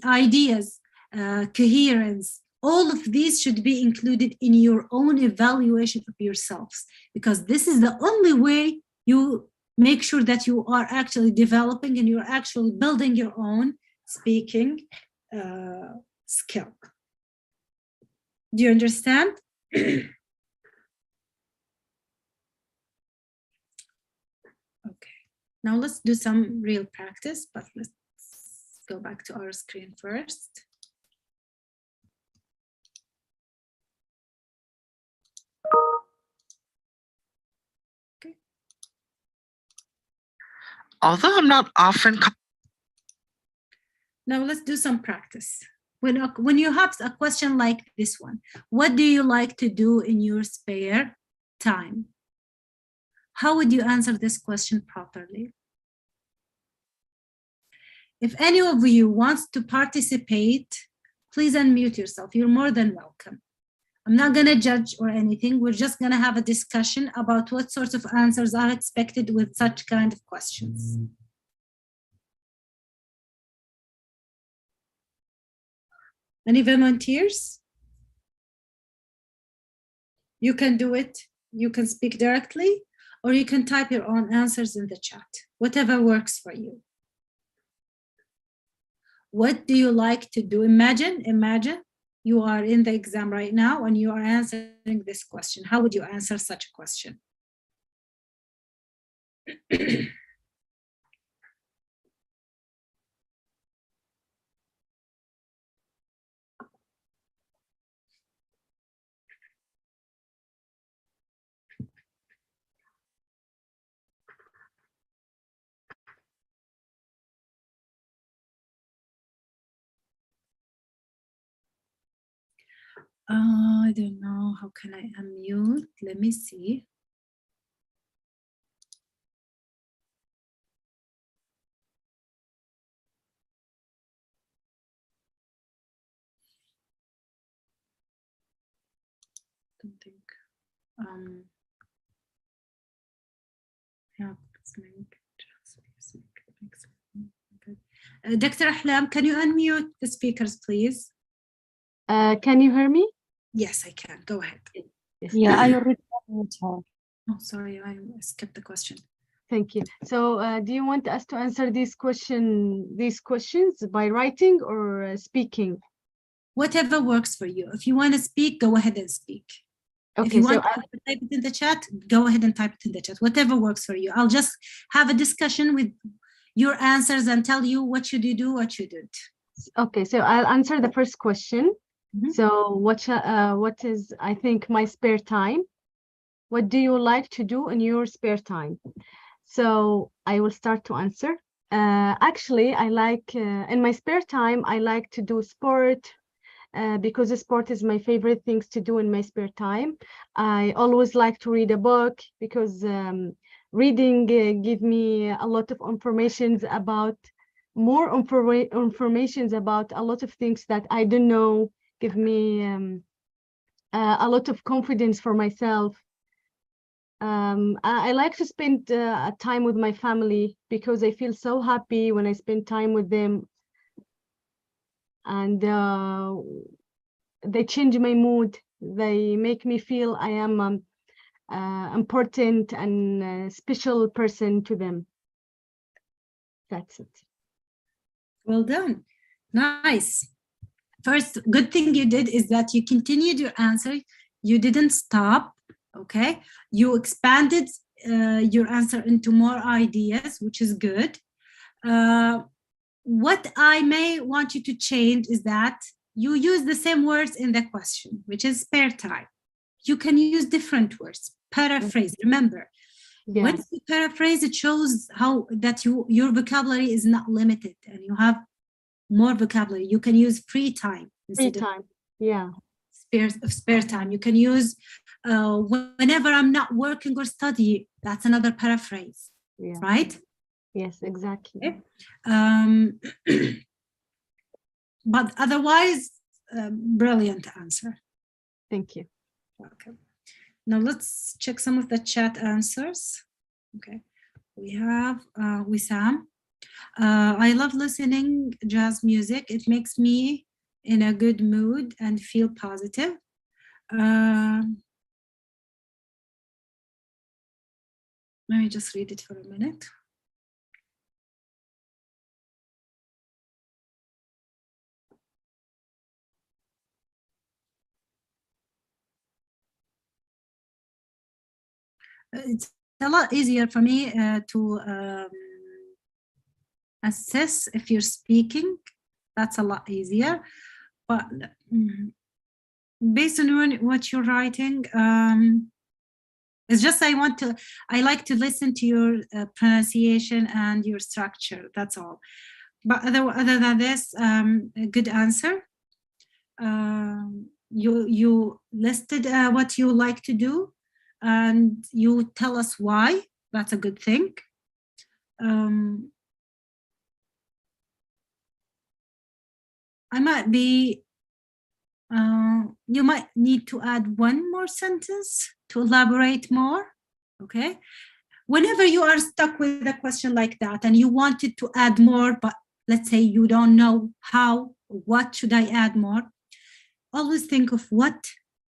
ideas, coherence. All of these should be included in your own evaluation of yourselves, because this is the only way you make sure that you are actually developing and you're actually building your own speaking skill. Do you understand? Okay, now let's do some real practice, but let's go back to our screen first. Okay. Although I'm not often... Now let's do some practice. When you have a question like this one, what do you like to do in your spare time? How would you answer this question properly? If any of you wants to participate, please unmute yourself. You're more than welcome. I'm not going to judge or anything. We're just going to have a discussion about what sorts of answers are expected with such kind of questions. Any volunteers? You can do it. You can speak directly, or you can type your own answers in the chat, whatever works for you. What do you like to do? Imagine you are in the exam right now and you are answering this question. How would you answer such a question? I don't know. How can I unmute? Let me see. Don't think. Yeah, it's link. Dr. Ahlam, can you unmute the speakers, please? Can you hear me? Yes, I can. Go ahead. Yes. Yeah, I already unmuted her. Oh, sorry, I skipped the question. Thank you. So, do you want us to answer these questions by writing or speaking? Whatever works for you. If you want to speak, go ahead and speak. Okay, if you so want to type it in the chat, go ahead and type it in the chat. Whatever works for you. I'll just have a discussion with your answers and tell you what should you do, what shouldn't. okay, so I'll answer the first question. Mhm. So, what is, I think, my spare time? What do you like to do in your spare time? So I will start to answer. Actually, I like, in my spare time, I like to do sport because the sport is my favorite things to do in my spare time. I always like to read a book because reading give me a lot of informations about, more informations about a lot of things that I don't know, give me a lot of confidence for myself. I like to spend time with my family because I feel so happy when I spend time with them, and they change my mood. They make me feel I am important and a special person to them. That's it. Well done. Nice. First, good thing you did is that you continued your answer. You didn't stop. Okay. You expanded your answer into more ideas, which is good. What I may want you to change is that you use the same words in the question, which is spare time. You can use different words. Paraphrase. Remember, Yeah. when you paraphrase, it shows how that your vocabulary is not limited and you have more vocabulary. You can use free time Free instead time. Yeah. of spare time. You can use whenever I'm not working or study. That's another paraphrase, Yeah. right? Yes, exactly. Okay. But otherwise, brilliant answer. Thank you. Okay. Now let's check some of the chat answers. Okay. We have Wissam. I love listening jazz music. It makes me in a good mood and feel positive. Let me just read it for a minute. It's a lot easier for me to assess if you're speaking. That's a lot easier. But based on what you're writing, it's just I like to listen to your pronunciation and your structure. That's all. But other than this, a good answer. You listed what you like to do, and you tell us why. That's a good thing. I might be You might need to add one more sentence to elaborate more, okay? Whenever you are stuck with a question like that and you wanted to add more, but let's say you don't know how, what should I add more? Always think of what,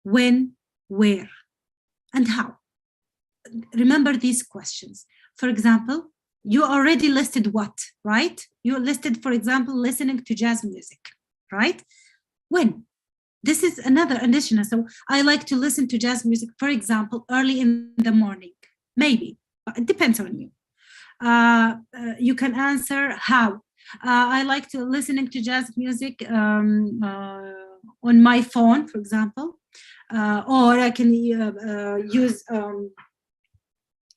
when, where, and how. Remember these questions. For example, you already listed what, right? You listed, for example, listening to jazz music, right? When? This is another additional. So I like to listen to jazz music, for example, early in the morning, maybe, but it depends on you. You can answer how. I like to listening to jazz music on my phone, for example, or I can use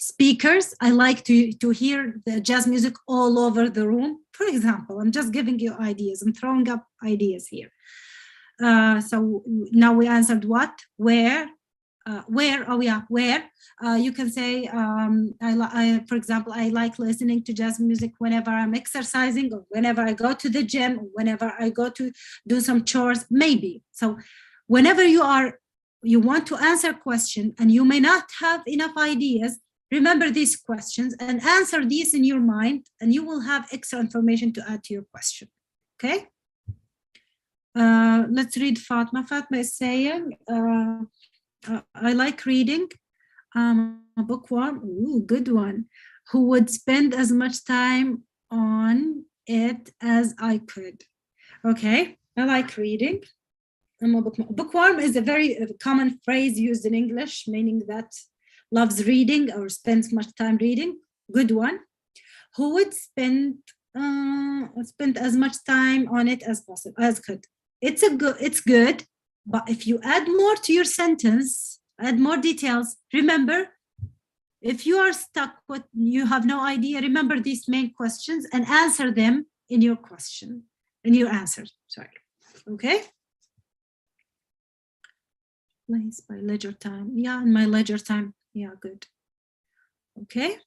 speakers. I like to hear the jazz music all over the room, for example. I'm just giving you ideas. I'm throwing up ideas here. So now we answered what, where, where. You can say, for example, I like listening to jazz music whenever I'm exercising, or whenever I go to the gym, or whenever I go to do some chores, maybe. So whenever you want to answer a question and you may not have enough ideas, remember these questions and answer these in your mind, and you will have extra information to add to your question, okay? Let's read Fatma. Fatma is saying, I like reading. A bookworm, ooh, good one, who would spend as much time on it as I could. Okay, I like reading. I'm a bookworm is a very common phrase used in English, meaning that loves reading or spends much time reading. Good one. Who would spend as much time on it as possible, as could. It's good, but if you add more to your sentence, add more details, remember, if you are stuck with, you have no idea, remember these main questions and answer them in your question, in your answer, sorry, okay? Place by leisure time, yeah, in my leisure time, yeah, good. Okay,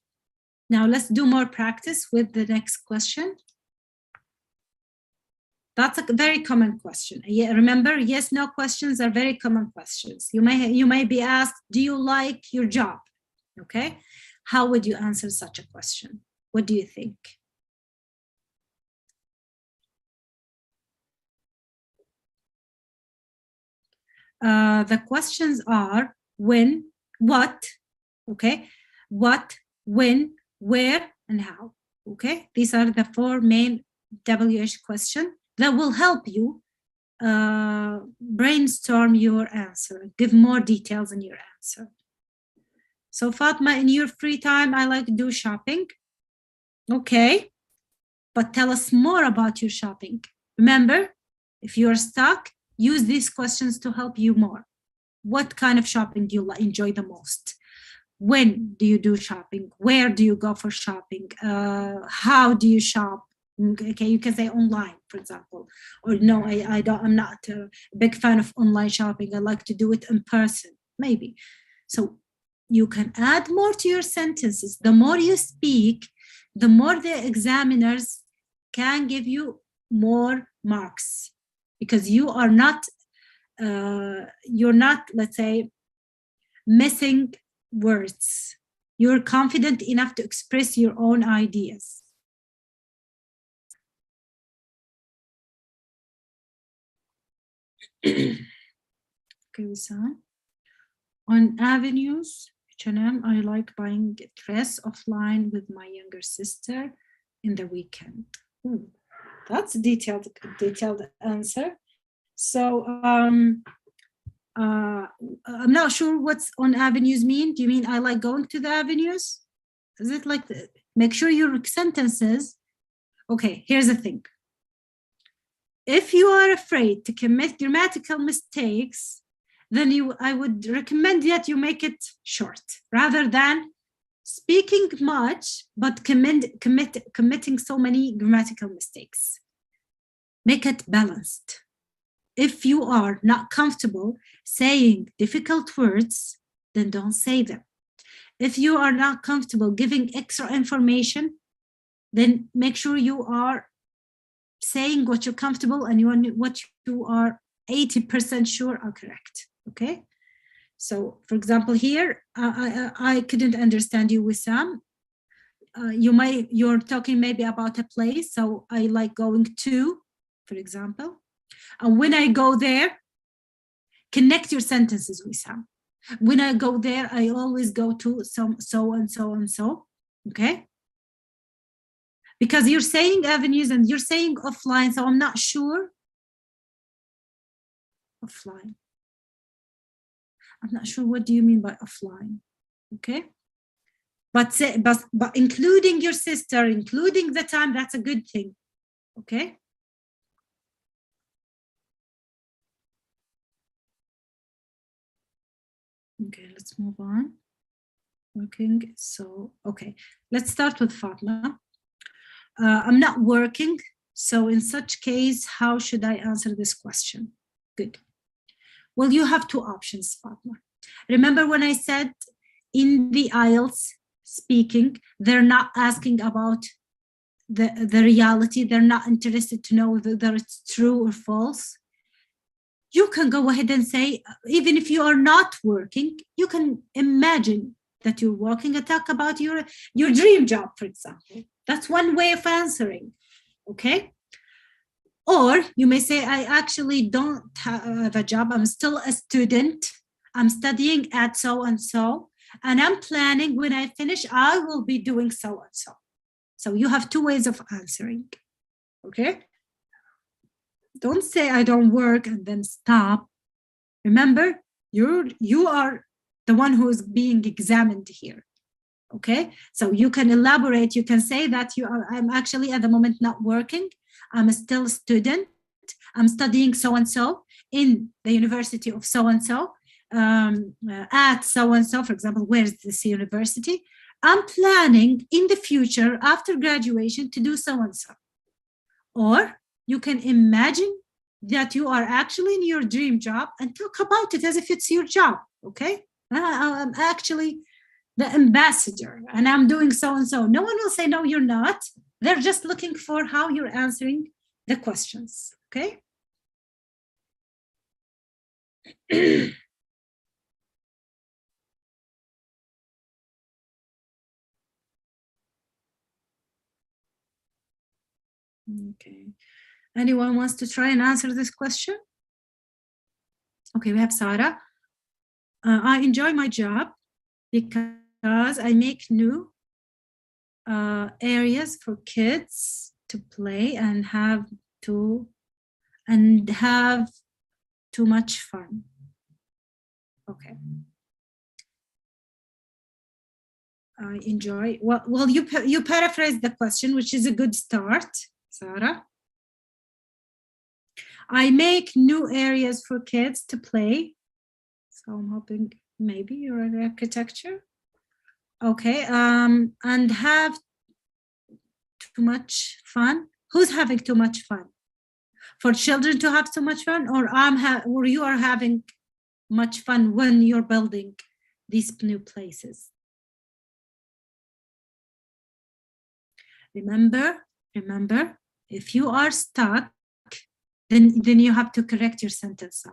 now let's do more practice with the next question. That's a very common question. Yeah, remember, yes, no questions are very common questions. You may be asked, do you like your job? Okay, how would you answer such a question? What do you think? The questions are when, what, okay, what, when, where, and how. Okay, these are the four main WH questions that will help you brainstorm your answer, give more details in your answer. So Fatma, in your free time, I like to do shopping. Okay, but tell us more about your shopping. Remember, if you're stuck, use these questions to help you more. What kind of shopping do you enjoy the most? When do you do shopping? Where do you go for shopping? How do you shop? Okay, you can say online, for example, or no, I'm not a big fan of online shopping. I like to do it in person, maybe. So you can add more to your sentences. The more you speak, the more the examiners can give you more marks, because you are not, you're not, let's say, missing words. You're confident enough to express your own ideas. Okay, so on avenues, H&M, I like buying a dress offline with my younger sister in the weekend. Ooh, that's a detailed answer. So I'm not sure what's on avenues mean. Do you mean I like going to the avenues? Is it like make sure your sentences? Okay, here's the thing. If you are afraid to commit grammatical mistakes, then I would recommend that you make it short, rather than speaking much but committing so many grammatical mistakes. Make it balanced. If you are not comfortable saying difficult words, then don't say them. If you are not comfortable giving extra information, then make sure you are saying what you're comfortable and what you are 80% sure are correct. Okay. So, for example, here, I couldn't understand you, Wissam. You're talking maybe about a place. So I like going to, for example. And when I go there, connect your sentences, Wissam. When I go there, I always go to some so and so and so. Okay. Because you're saying avenues and you're saying offline, so I'm not sure. Offline. I'm not sure what do you mean by offline. Okay. But including your sister, including the time, that's a good thing. Okay. Okay, let's move on. Working. So, okay, let's start with Fatma. I'm not working. So in such case, how should I answer this question? Good. Well, you have two options, Fatma. Remember when I said in the IELTS speaking, they're not asking about the reality. They're not interested to know whether it's true or false. You can go ahead and say, even if you are not working, you can imagine that you're working and talk about your dream job, for example. That's one way of answering, okay? Or you may say, I actually don't have a job. I'm still a student. I'm studying at so-and-so, and I'm planning when I finish, I will be doing so-and-so. So you have two ways of answering, okay? Don't say I don't work and then stop. Remember, you are the one who is being examined here, okay? So you can elaborate. You can say that I'm actually at the moment not working. I'm still a student. I'm studying so-and-so in the University of so-and-so, at so-and-so, for example, where's this university? I'm planning in the future after graduation to do so-and-so. Or you can imagine that you are actually in your dream job and talk about it as if it's your job, okay? I'm actually the ambassador and I'm doing so-and-so. No one will say, no, you're not. They're just looking for how you're answering the questions, okay? Okay. Anyone wants to try and answer this question? Okay, we have Sarah. I enjoy my job because I make new areas for kids to play and have too much fun. Okay. I enjoy. Well, you paraphrase the question, which is a good start, Sarah. I make new areas for kids to play. So I'm hoping maybe you're in architecture. Okay, and have too much fun. Who's having too much fun? For children to have too much fun, or or you are having much fun when you're building these new places? Remember, if you are stuck, then you have to correct your sentence.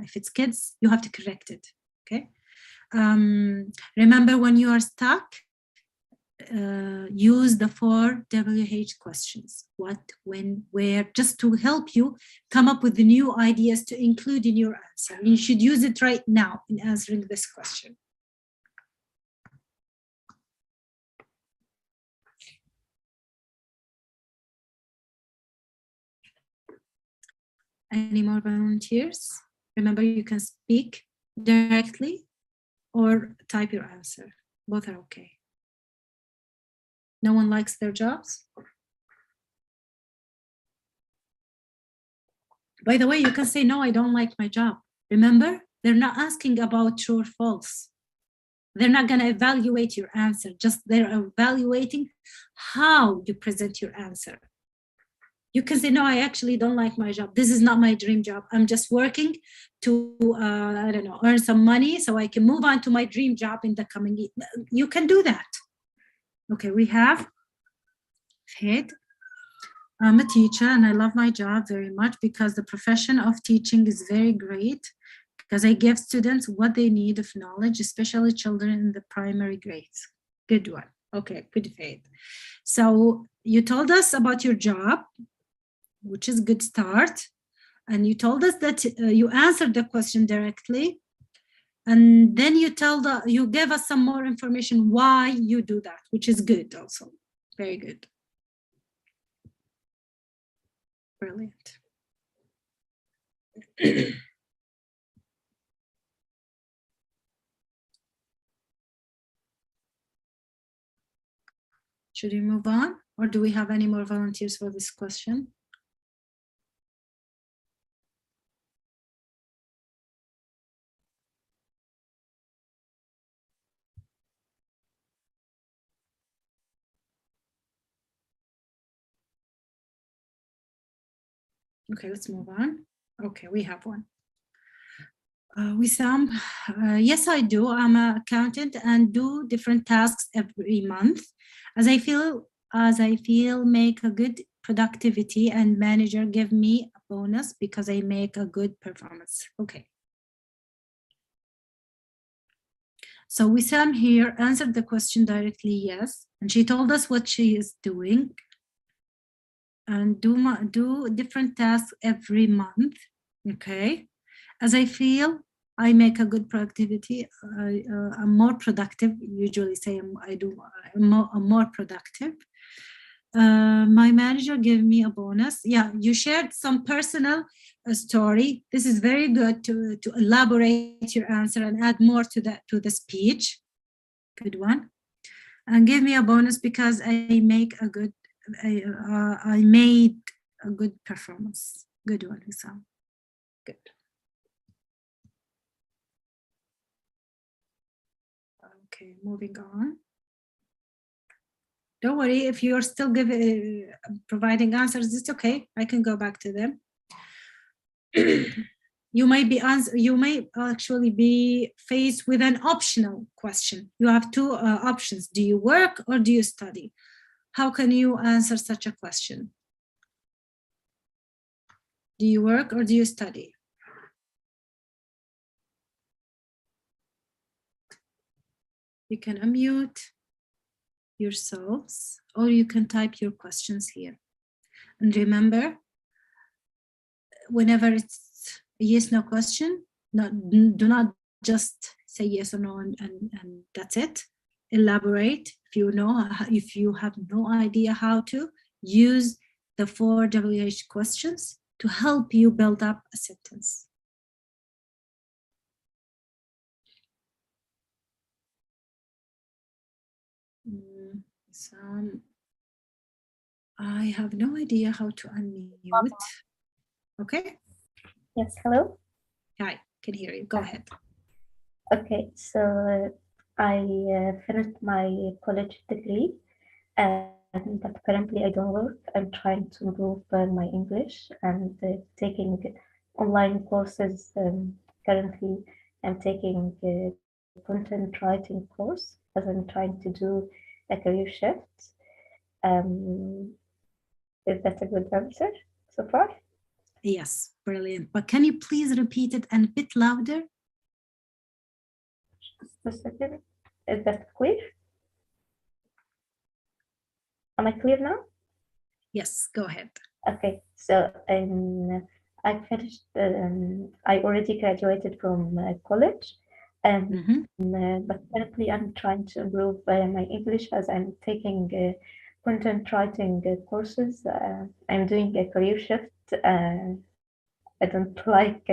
If it's kids, you have to correct it, okay? Remember, when you are stuck, use the 4 WH questions. What, when, where, just to help you come up with the new ideas to include in your answer. You should use it right now in answering this question. Any more volunteers? Remember, you can speak directly or type your answer. Both are okay. No one likes their jobs? By the way, you can say, no, I don't like my job. Remember, they're not asking about true or false. They're not going to evaluate your answer, just they're evaluating how you present your answer. You can say, no, I actually don't like my job. This is not my dream job. I'm just working to, I don't know, earn some money so I can move on to my dream job in the coming year. You can do that. Okay, we have Fed. I'm a teacher and I love my job very much because the profession of teaching is very great because I give students what they need of knowledge, especially children in the primary grades. Good one. Okay, good faith. So you told us about your job, which is a good start. And you told us that you answered the question directly. And then you gave us some more information why you do that, which is good also. Very good. Brilliant. Should we move on? Or do we have any more volunteers for this question? Okay, let's move on. Okay, we have one. Wissam, yes, I do. I'm an accountant and do different tasks every month. As I feel make a good productivity and manager give me a bonus because I make a good performance. Okay. So Wissam here answered the question directly, yes. And she told us what she is doing and do different tasks every month. Okay. As I feel I make a good productivity, I'm more productive. Usually say I'm more productive. My manager gave me a bonus. Yeah, you shared some personal story. This is very good to elaborate your answer and add more to the speech. Good one. And give me a bonus because I made a good performance. Good one, Wissam. Good. Okay, moving on. Don't worry, if you're still providing answers, it's okay. I can go back to them. You may actually be faced with an optional question. You have two options. Do you work or do you study? How can you answer such a question? Do you work or do you study? You can unmute yourselves or you can type your questions here. And remember, whenever it's a yes, no question, do not just say yes or no and that's it. Elaborate. If you have no idea how to, use the 4 WH questions to help you build up a sentence. I have no idea how to unmute. Okay. Yes, hello. Hi, can hear you. Go ahead. Okay, so I finished my college degree, but currently I don't work. I'm trying to improve my English and taking online courses. Currently, I'm taking a content writing course as I'm trying to do a career shift. Is that a good answer so far? Yes, brilliant. But can you please repeat it and a bit louder? Just a second. Is that clear? Am I clear now? Yes, go ahead. Okay, so I finished. I already graduated from college, but currently I'm trying to improve my English as I'm taking content writing courses. I'm doing a career shift. I don't like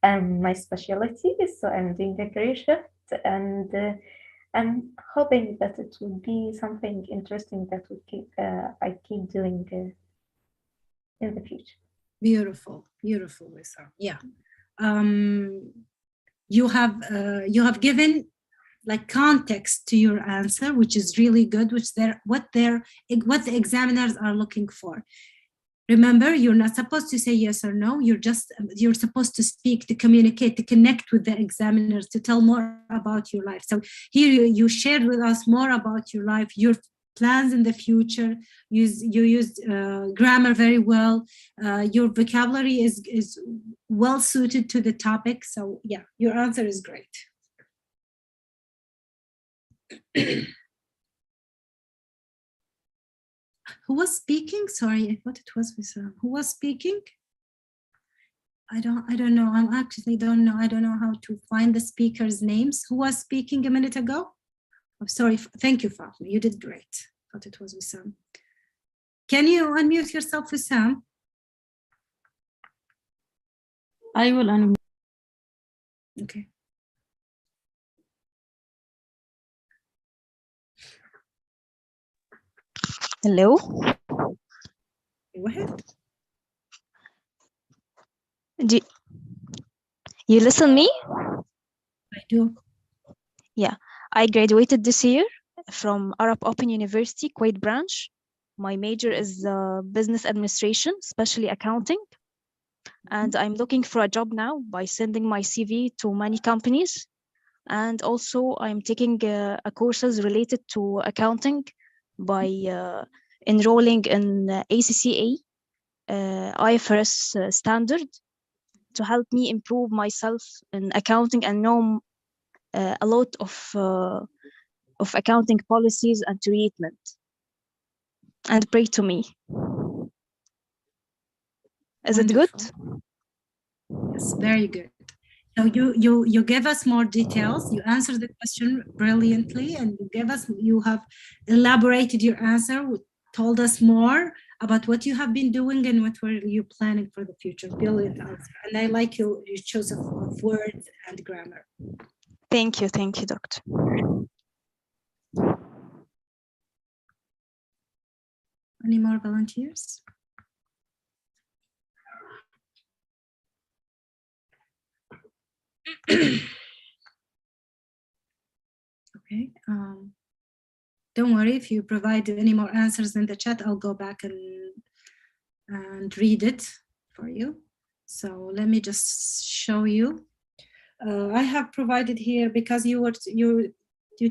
my specialty, so I'm doing a career shift, and I'm hoping that it will be something interesting that I keep doing in the future. Beautiful, beautiful, Wissam. Yeah, you have given like context to your answer, which is really good. What the examiners are looking for. Remember, you're not supposed to say yes or no. You're supposed to speak, to communicate, to connect with the examiners, to tell more about your life. So here you shared with us more about your life, your plans in the future. You used grammar very well. Your vocabulary is well suited to the topic. So yeah, your answer is great. Who was speaking? Sorry, I thought it was Wissam. Who was speaking? I don't know. I actually don't know. I don't know how to find the speakers' names. Who was speaking a minute ago? I'm sorry. Thank you, Fatma. You did great. I thought it was Wissam. Can you unmute yourself, Wissam? I will unmute. Okay. Hello. Go ahead. You listen me? I do. Yeah, I graduated this year from Arab Open University, Kuwait branch. My major is business administration, especially accounting. And I'm looking for a job now by sending my CV to many companies. And also I'm taking courses related to accounting by enrolling in ACCA, IFRS standard, to help me improve myself in accounting and know a lot of accounting policies and treatment. And pray to me. Is it good? Yes, very good. So you gave us more details. You answered the question brilliantly, and you have elaborated your answer, told us more about what you have been doing and what were you planning for the future. Brilliant answer. And I like your choice of words and grammar. Thank you, doctor. Any more volunteers? Okay. Don't worry, if you provide any more answers in the chat, I'll go back and read it for you. So let me just show you. I have provided here because you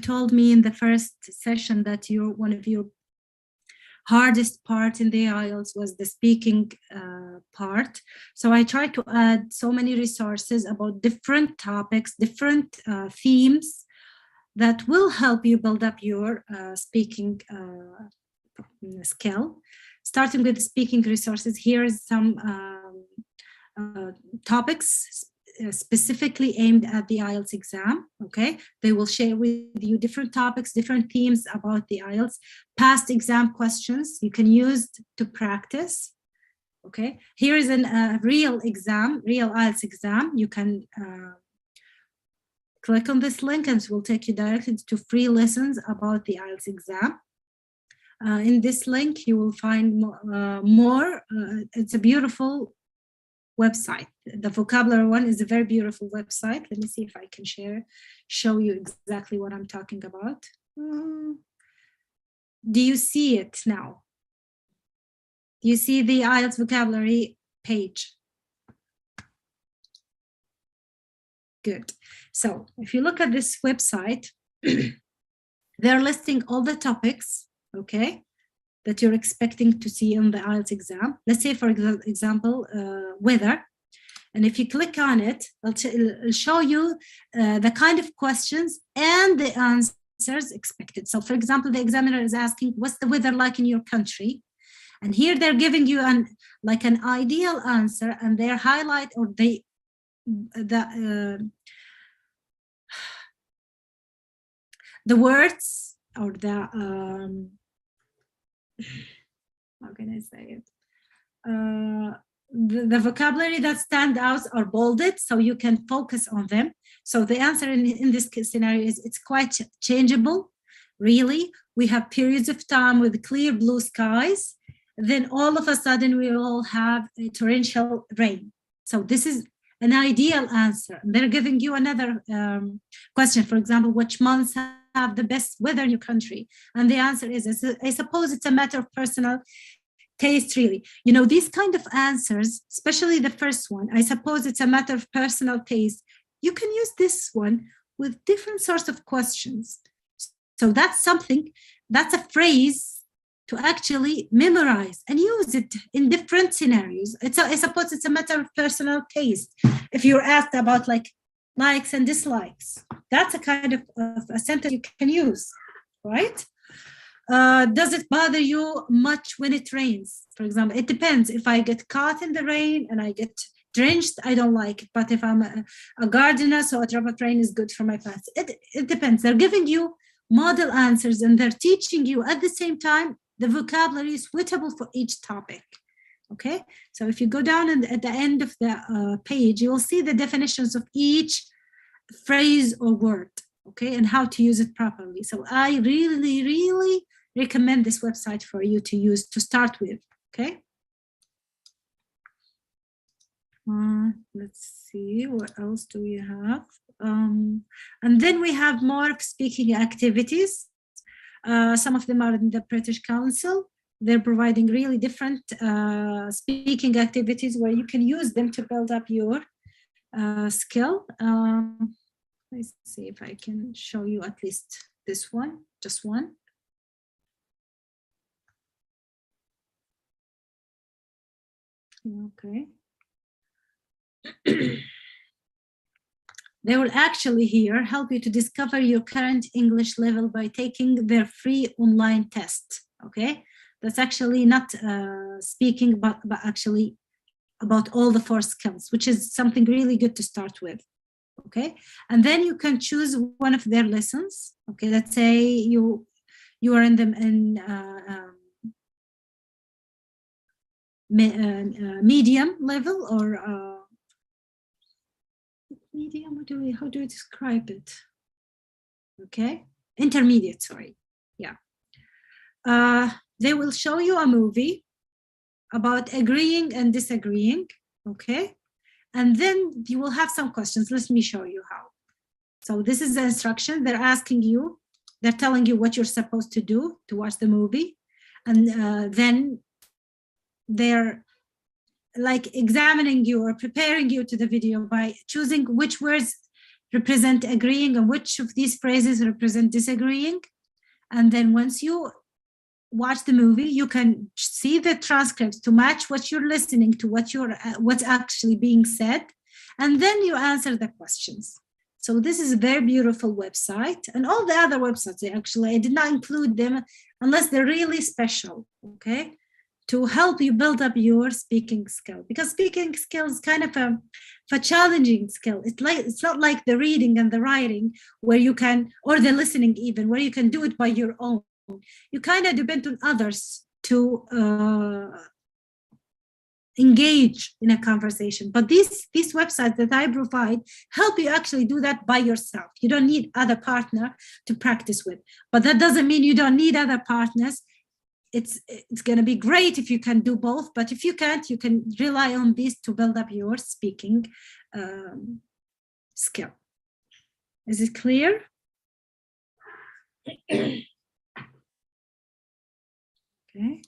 told me in the first session that one of your hardest part in the IELTS was the speaking part. So I tried to add so many resources about different topics, different themes that will help you build up your speaking skill. Starting with speaking resources, here is some topics specifically aimed at the IELTS exam, okay? They will share with you different topics, different themes about the IELTS, past exam questions you can use to practice, okay? Here is a real IELTS exam. You can click on this link and it will take you directly to free lessons about the IELTS exam. In this link, you will find more. It's a beautiful website. The vocabulary one is a very beautiful website. Let me see if I can show you exactly what I'm talking about. Do you see it now? Do you see the IELTS vocabulary page? Good. So if you look at this website, they're listing all the topics, okay, that you're expecting to see in the IELTS exam. Let's say, for example, weather. And if you click on it, it'll show you the kind of questions and the answers expected. So for example, the examiner is asking, what's the weather like in your country? And here they're giving you an ideal answer, and they're highlight, or the words, or the how can I say it? The vocabulary that stand out are bolded, so you can focus on them. So the answer in this scenario is it's quite changeable, really. We have periods of time with clear blue skies, then all of a sudden we all have a torrential rain. So this is an ideal answer. They're giving you another question, for example, which months have the best weather in your country? And the answer is, I suppose it's a matter of personal taste, really. You know, these kind of answers, especially the first one, I suppose it's a matter of personal taste. You can use this one with different sorts of questions. So that's something That's a phrase to actually memorize and use it in different scenarios. I suppose it's a matter of personal taste. If you're asked about like likes and dislikes, that's a kind of a sentence you can use, right? Does it bother you much when it rains? For example, it depends. If I get caught in the rain and I get drenched, I don't like it. But if I'm a gardener, so a drop of rain is good for my plants. It depends. They're giving you model answers and they're teaching you at the same time the vocabulary is suitable for each topic. Okay, so if you go down and at the end of the page, you will see the definitions of each phrase or word, okay, and how to use it properly. So I really, really recommend this website for you to use to start with, okay? Let's see, what else do we have? And then we have more speaking activities. Some of them are in the British Council. They're providing really different speaking activities where you can use them to build up your skill. Let's see if I can show you at least this one, just one. Okay. They will actually here help you to discover your current English level by taking their free online test, okay? That's actually not speaking, but actually about all the 4 skills, which is something really good to start with, okay? And then you can choose one of their lessons, okay? Let's say you are in the medium level or medium, how do we describe it? Okay, intermediate, sorry, yeah. They will show you a movie about agreeing and disagreeing, okay? And then you will have some questions. Let me show you how. So this is the instruction. They're asking you, they're telling you what you're supposed to do to watch the movie. And then they're like examining you or preparing you to the video by choosing which words represent agreeing and which of these phrases represent disagreeing. And then once you watch the movie, you can see the transcripts to match what you're listening to, what's actually being said, and then you answer the questions. So this is a very beautiful website, and all the other websites, actually, I did not include them unless they're really special, okay, to help you build up your speaking skill, because speaking skill is kind of a challenging skill. It's not like the reading and the writing where you can, or the listening even, where you can do it by your own. You kind of depend on others to engage in a conversation. But these websites that I provide help you actually do that by yourself. You don't need other partner to practice with. But that doesn't mean you don't need other partners. It's going to be great if you can do both. But if you can't, you can rely on this to build up your speaking skill. Is it clear? Okay.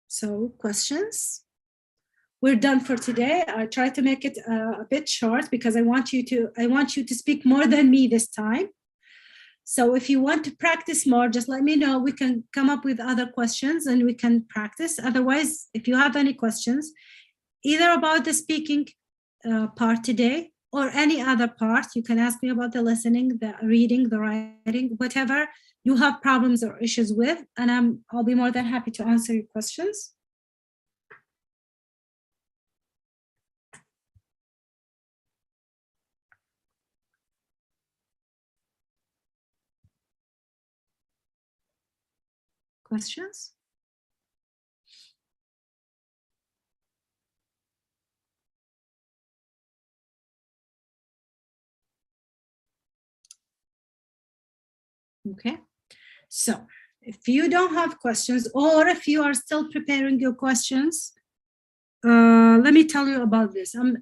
So questions? We're done for today. I try to make it a bit short because I want you to speak more than me this time. So if you want to practice more, just let me know. We can come up with other questions and we can practice. Otherwise, if you have any questions, either about the speaking part today or any other part, you can ask me about the listening, the reading, the writing, whatever you have problems or issues with, and I'll be more than happy to answer your questions. Questions? Okay. So if you don't have questions, or if you are still preparing your questions, let me tell you about this. It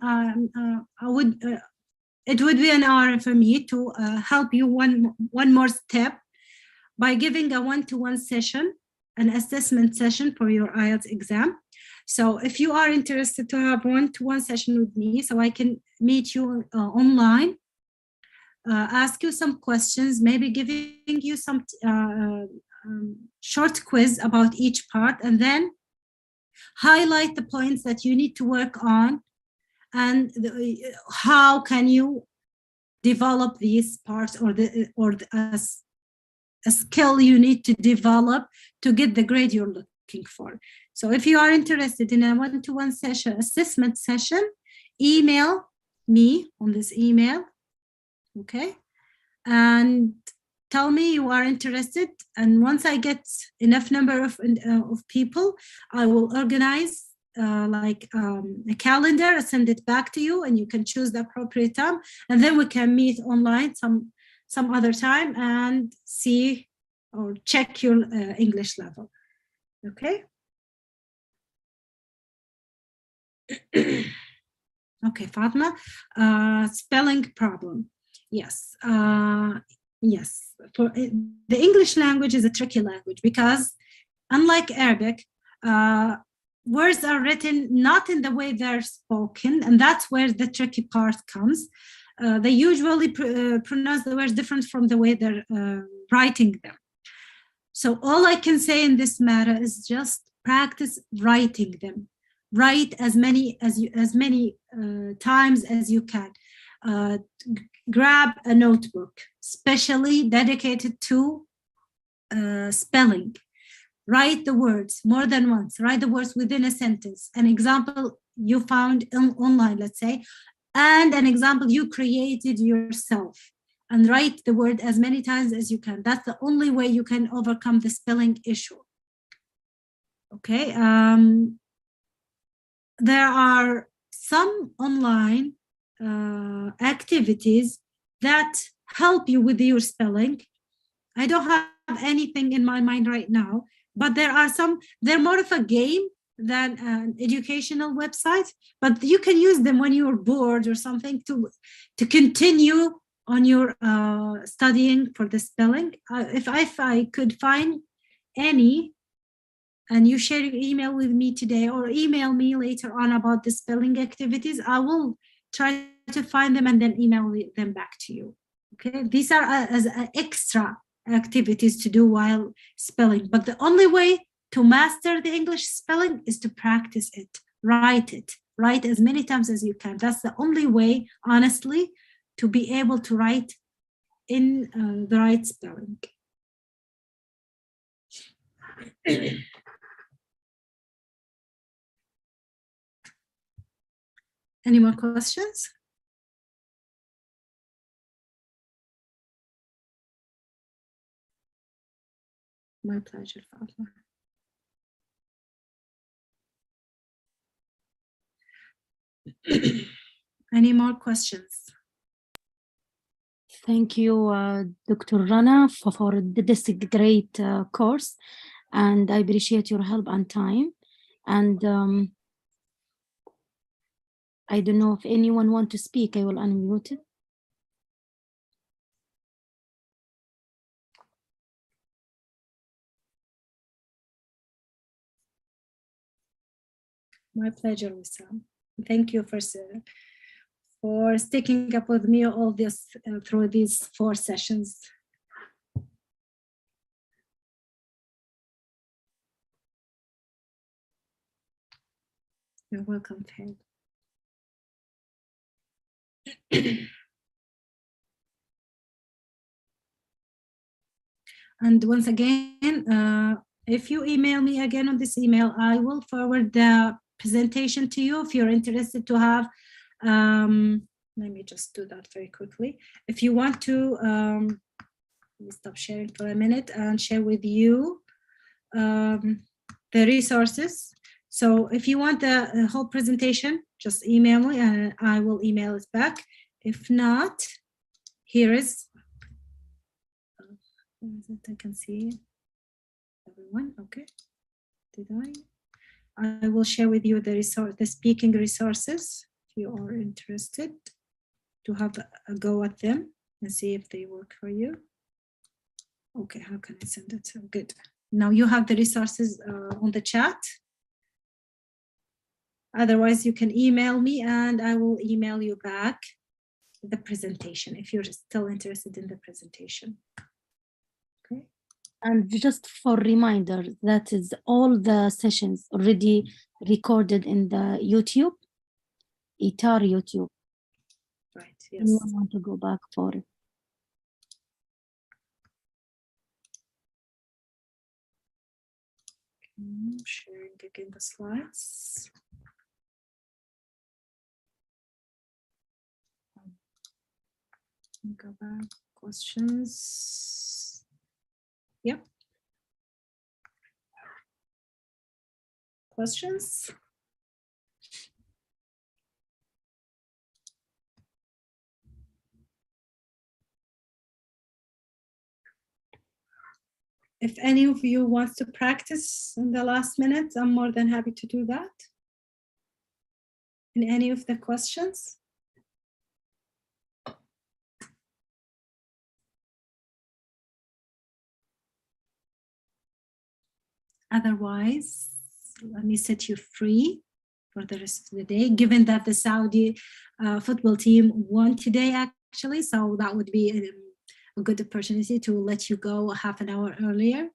would be an honor for me to help you one more step by giving a one-to-one session, an assessment session for your IELTS exam. So if you are interested to have one-to-one session with me, so I can meet you online, ask you some questions, maybe giving you some short quiz about each part, and then highlight the points that you need to work on, and how can you develop these parts, or a skill you need to develop to get the grade you're looking for. So if you are interested in a one-to-one session, assessment session, email me on this email, okay? And tell me you are interested. And once I get enough number of people, I will organize a calendar, send it back to you, and you can choose the appropriate time. And then we can meet online some other time and see or check your English level, okay? Okay, Fatma, spelling problem. Yes, yes. For the English language is a tricky language because, unlike Arabic, words are written not in the way they're spoken, and that's where the tricky part comes. They usually pronounce the words different from the way they're writing them. So all I can say in this matter is just practice writing them. Write as many times as you can. Grab a notebook, specially dedicated to spelling. Write the words more than once. Write the words within a sentence. An example you found online, let's say, and an example you created yourself. And write the word as many times as you can. That's the only way you can overcome the spelling issue. Okay. There are some online activities that help you with your spelling. I don't have anything in my mind right now, but there are some. They're more of a game than an educational website, but you can use them when you're bored or something to continue on your studying for the spelling. If I could find any, and you share your email with me today or email me later on about the spelling activities, I will try to find them and then email them back to you. Okay, these are as extra activities to do while spelling, but the only way to master the English spelling is to practice it. Write as many times as you can. That's the only way, honestly, to be able to write in the right spelling. Any more questions? My pleasure, Fatma. Any more questions? Thank you, Dr. Rana, for this great course, and I appreciate your help and time. And I don't know if anyone wants to speak. I will unmute it. My pleasure, Wissam. Thank you for sticking up with me all this through these 4 sessions. You're welcome, Ted. And once again, if you email me again on this email, I will forward the presentation to you if you're interested to have. Let me just do that very quickly. If you want to, let me stop sharing for a minute and share with you the resources. So if you want the whole presentation, just email me and I will email it back. If not, here is, I can see everyone. Okay. Did I will share with you the speaking resources if you are interested to have a go at them and see if they work for you. Okay, how can I send it? So good. Now you have the resources on the chat. Otherwise, you can email me and I will email you back the presentation if you're still interested in the presentation. Okay. And just for reminder, that is all the sessions already recorded in the YouTube, ITAR YouTube. Right, yes. Anyone want to go back for it? I'm sharing again the slides. Go back, questions. Yep. Questions? If any of you wants to practice in the last minute, I'm more than happy to do that. In any of the questions? Otherwise, let me set you free for the rest of the day, given that the Saudi football team won today, actually, so that would be a good opportunity to let you go half an hour earlier.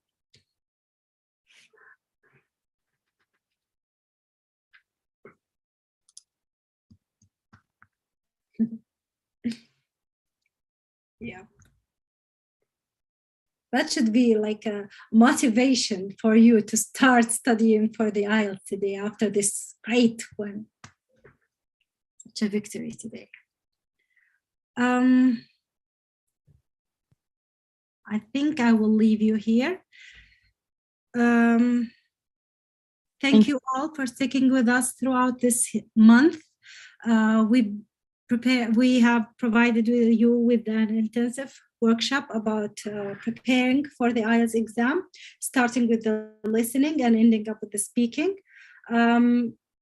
Yeah. That should be like a motivation for you to start studying for the IELTS today after this great one. Such a victory today. I think I will leave you here. Thank you all for sticking with us throughout this month. We have provided you with an intensive workshop about preparing for the IELTS exam, starting with the listening and ending up with the speaking.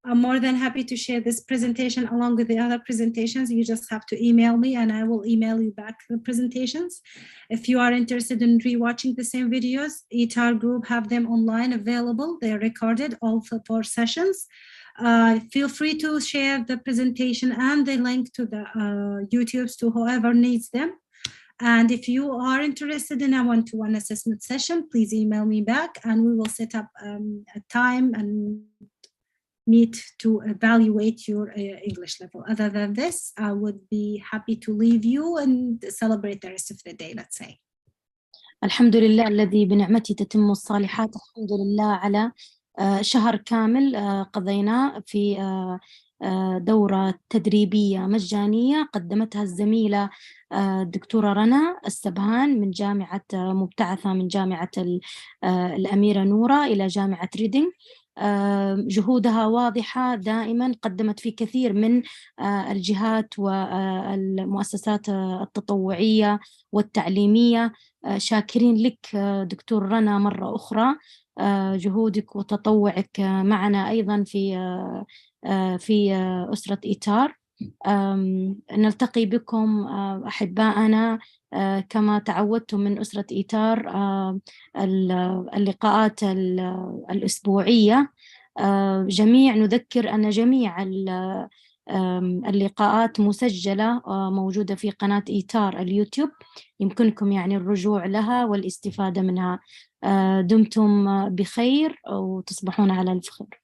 I'm more than happy to share this presentation along with the other presentations. You just have to email me and I will email you back the presentations. If you are interested in rewatching the same videos, ITAR group have them online available. They're recorded, all 4 sessions. Feel free to share the presentation and the link to the YouTubes to whoever needs them. And if you are interested in a one-to-one assessment session, please email me back and we will set up a time and meet to evaluate your English level. Other than this, I would be happy to leave you and celebrate the rest of the day, let's say. الحمد لله الذي بنعمته تتم الصالحات. الحمد لله على شهر كامل قضيناه في دورة تدريبية مجانية قدمتها الزميلة الدكتورة رنا السبهان من جامعة مبتعثة من جامعة الأميرة نورة إلى جامعة ريدينغ. جهودها واضحة دائما، قدمت في كثير من الجهات والمؤسسات التطوعية والتعليمية. شاكرين لك دكتور رنا مرة أخرى جهودك وتطوعك معنا أيضا في أسرة إيتار. نلتقي بكم أحباءنا كما تعودتم من أسرة إيتار اللقاءات الأسبوعية. جميع نذكر أن جميع اللقاءات مسجلة موجودة في قناة إيتار اليوتيوب، يمكنكم يعني الرجوع لها والاستفادة منها. دمتم بخير وتصبحون على الف خير.